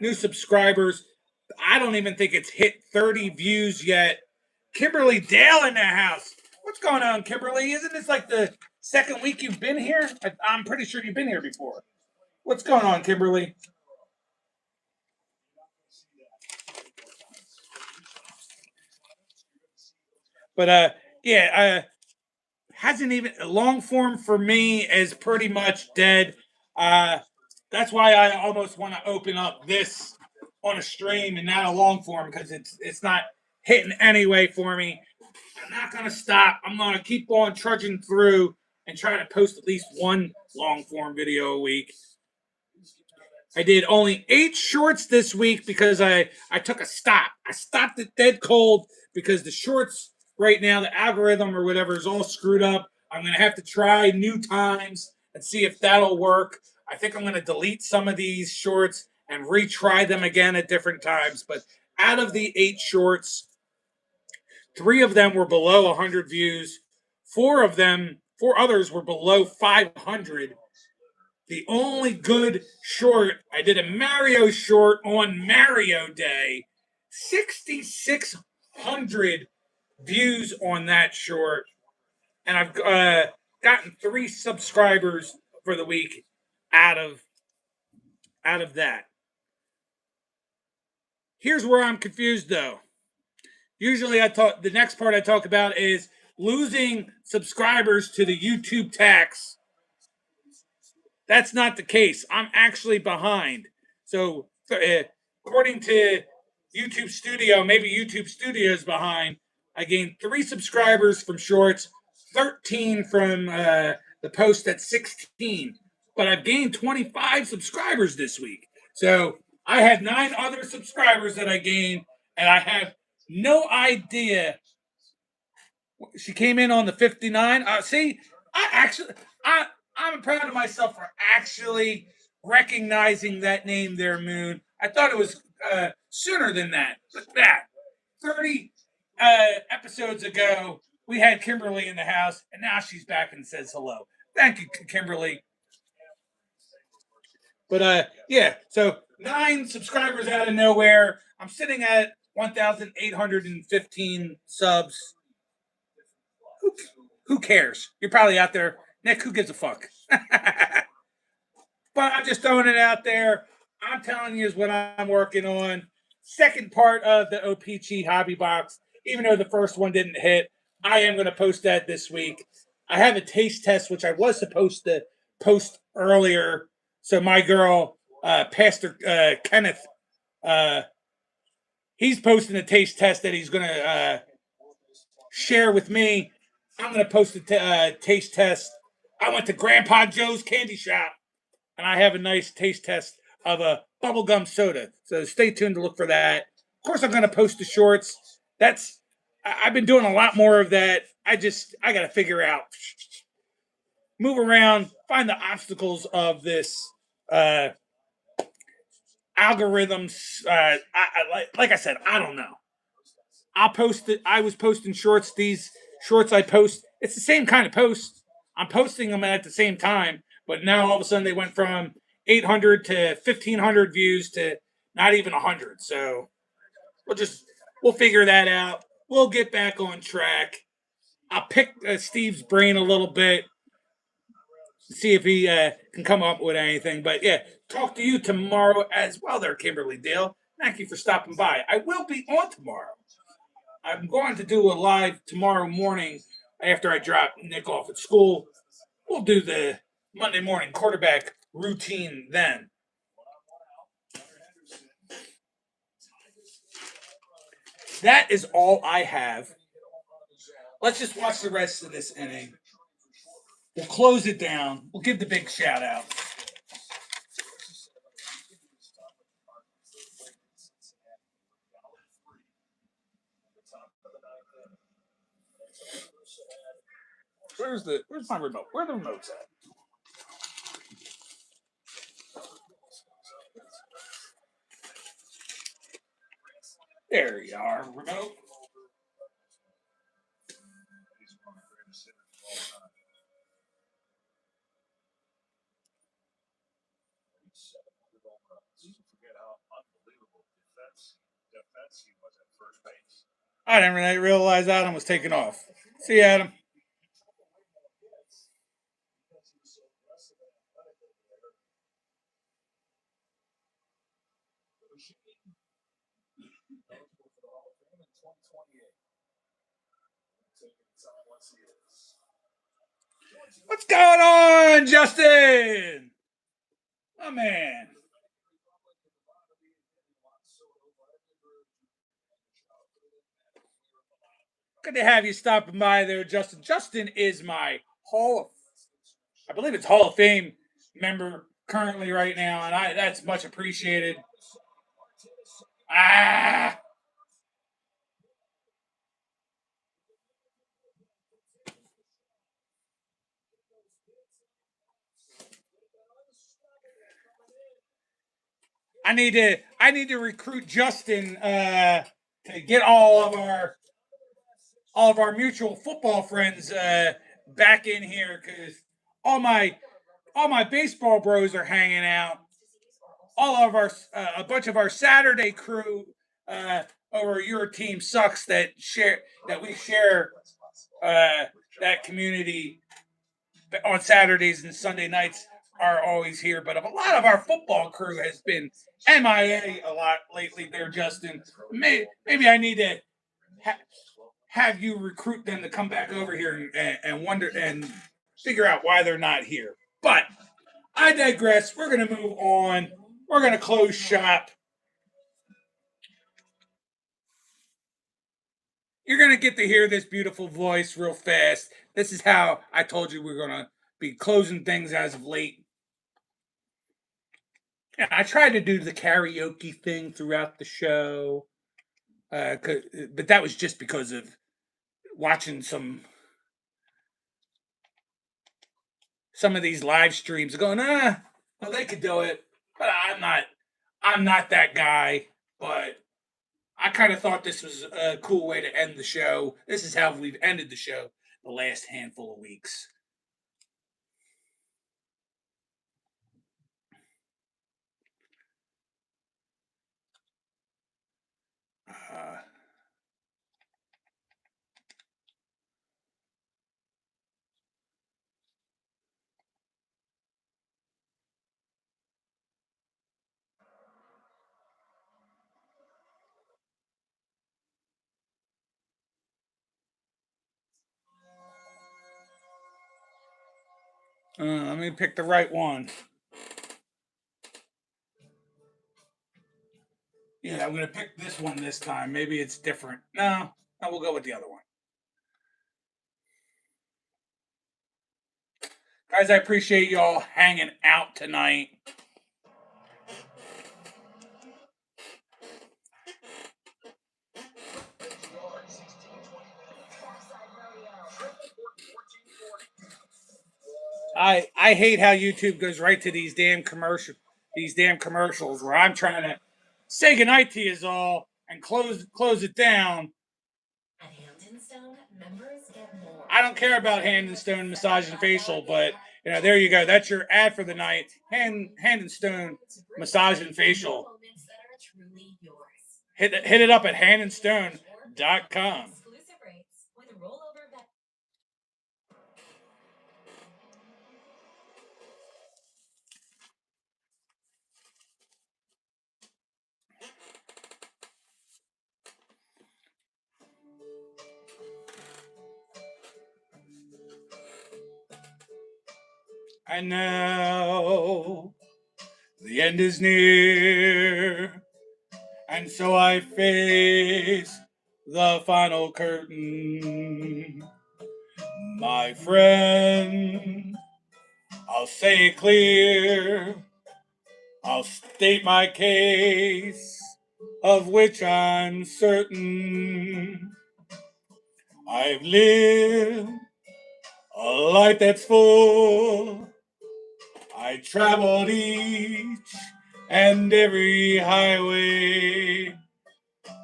new subscribers. I don't even think it's hit 30 views yet. Kimberly Dale in the house. What's going on, Kimberly? Isn't this like the second week you've been here? I'm pretty sure you've been here before. What's going on, Kimberly? But yeah, hasn't even long form for me is pretty much dead. Uh, that's why I almost want to open up this on a stream and not a long form because it's not hitting anyway for me. I'm not gonna stop. I'm gonna keep on trudging through and try to post at least one long form video a week. I did only 8 shorts this week because I took a stop. I stopped it dead cold because the shorts right now, the algorithm or whatever is all screwed up. I'm gonna have to try new times and see if that'll work. I think I'm gonna delete some of these shorts and retry them again at different times. But out of the 8 shorts, 3 of them were below 100 views. Four others were below 500. The only good short, I did a Mario short on Mario Day. 6,600 views on that short. And I've gotten 3 subscribers for the week out of that. Here's where I'm confused though. Usually the next part I talk about is losing subscribers to the YouTube tax. That's not the case. I'm actually behind. So, according to YouTube Studio, maybe YouTube Studio is behind. I gained 3 subscribers from Shorts, 13 from the post at 16. But I've gained 25 subscribers this week. So I had 9 other subscribers that I gained, and I have no idea. She came in on the 59. See, I actually, I, I'm proud of myself for actually recognizing that name there, Moon. I thought it was sooner than that. But that 30 episodes ago, we had Kimberly in the house, and now she's back and says hello. Thank you, Kimberly. But yeah, so 9 subscribers out of nowhere. I'm sitting at 1,815 subs. Who, who cares? You're probably out there, Nick. Who gives a fuck? But I'm just throwing it out there. I'm telling you is what I'm working on. Second part of the OPG hobby box, even though the first one didn't hit, I am going to post that this week. I have a taste test, which I was supposed to post earlier. So my girl, Pastor Kenneth, uh, he's posting a taste test that he's going to share with me. I'm going to post a taste test. I went to Grandpa Joe's Candy Shop and I have a nice taste test of a bubblegum soda. So stay tuned to look for that. Of course, I'm going to post the shorts. I've been doing a lot more of that. I got to figure out, move around, find the obstacles of this uh, algorithms. Like I said, I don't know. I'll post it. I was posting shorts. These shorts I post, it's the same kind of post. I'm posting them at the same time, but now all of a sudden they went from 800 to 1,500 views to not even 100. So we'll just we'll figure that out. We'll get back on track. I'll pick Steve's brain a little bit, see if he can come up with anything. But yeah, talk to you tomorrow as well, there, Kimberly Dale. Thank you for stopping by. I will be on tomorrow. I'm going to do a live tomorrow morning after I drop Nick off at school. We'll do the Monday morning quarterback routine then. That is all I have. Let's just watch the rest of this inning. We'll close it down. We'll give the big shout out. Where's my remote? Where are the remotes at? There you are, remote. I didn't really realize Adam was taking off. See you, Adam. What's going on, Justin? My man. Good to have you stopping by there, Justin. Justin is my I believe it's Hall of Fame member currently right now, and that's much appreciated. Ah, I need to recruit Justin to get all of our mutual football friends back in here because all my all my baseball bros are hanging out. All of our a bunch of our Saturday crew uh, over your team sucks that we share uh, that community on Saturdays and Sunday nights are always here. But a lot of our football crew has been MIA a lot lately. There, Justin. Maybe I need to ha- have you recruit them to come back over here and wonder and figure out why they're not here. But I digress. We're going to move on. We're going to close shop. You're going to get to hear this beautiful voice real fast. This is how I told you we're going to be closing things as of late. Yeah, I tried to do the karaoke thing throughout the show, but that was just because of watching some of these live streams, going, well, they could do it, but I'm not. I'm not that guy. But I kind of thought this was a cool way to end the show. This is how we've ended the show the last handful of weeks. Uh, let me pick the right one. Yeah, I'm gonna pick this one this time. Maybe it's different. No, we'll go with the other one. Guys, I appreciate y'all hanging out tonight. I hate how YouTube goes right to these damn commercials where I'm trying to say goodnight to you all and close it down. I don't care about Hand and Stone massage and facial, but there you go. That's your ad for the night. Hand and Stone massage and facial. Hit it up at handandstone.com. And now the end is near, and so I face the final curtain. My friend, I'll say it clear, I'll state my case, of which I'm certain. I've lived a life that's full. I traveled each and every highway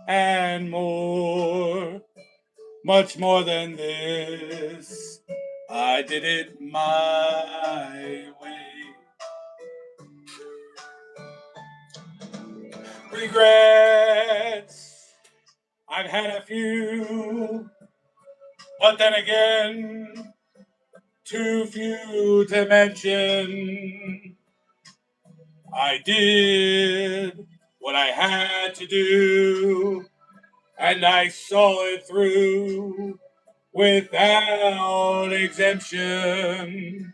and more, much more than this. I did it my way. Regrets, I've had a few, but then again, too few to mention. I did what I had to do, and I saw it through without exemption.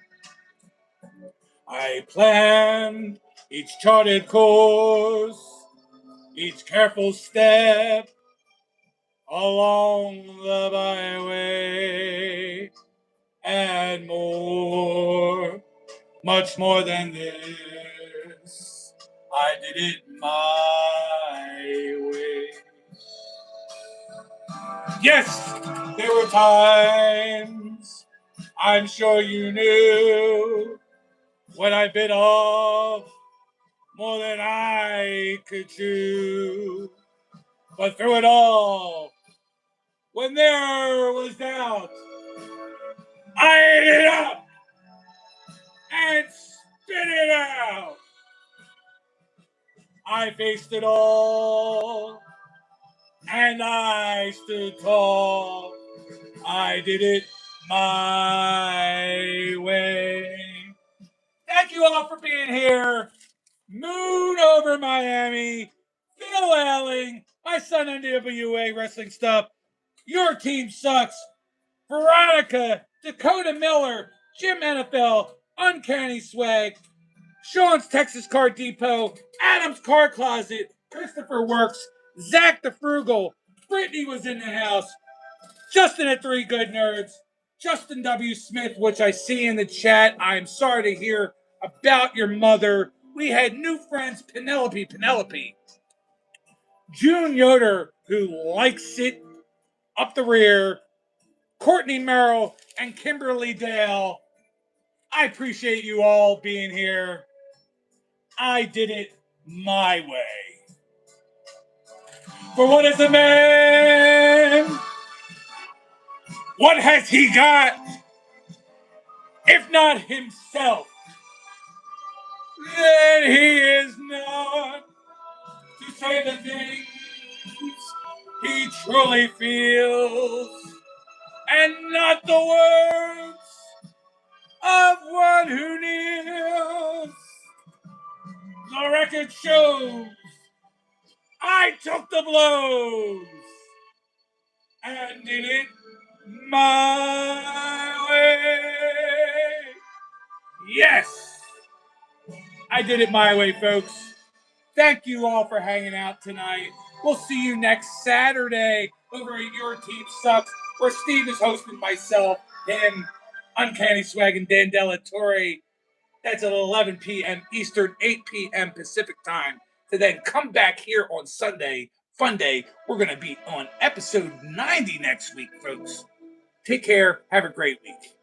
I planned each charted course, each careful step along the byway, and more, much more than this. I did it my way. Yes, there were times, I'm sure you knew, when I bit off more than I could chew. But through it all, when there was doubt, I ate it up and spit it out. I faced it all, and I stood tall. I did it my way. Thank you all for being here. Moon over Miami. Phil Alling, my son NWA wrestling stuff. Your team sucks. Veronica, Dakota Miller, Jim NFL, Uncanny Swag, Sean's Texas Car Depot, Adam's Car Closet, Christopher Works, Zach the Frugal, Brittany was in the house, Justin at Three Good Nerds, Justin W. Smith, which I see in the chat. I'm sorry to hear about your mother. We had new friends, Penelope, June Yoder, who likes it up the rear, Courtney Merrill, and Kimberly Dale. I appreciate you all being here. I did it my way. For what is a man? What has he got, if not himself? Then he is not to say the things he truly feels, and not the words of one who kneels. The record shows I took the blows and did it my way. Yes, I did it my way, folks. Thank you all for hanging out tonight. We'll see you next Saturday over at Your Team Sucks, where Steve is hosting myself, him, Uncanny Swag, and Dan Delatorre. That's at 11 p.m. Eastern, 8 p.m. Pacific time. To then come back here on Sunday, Funday. We're going to be on episode 90 next week, folks. Take care. Have a great week.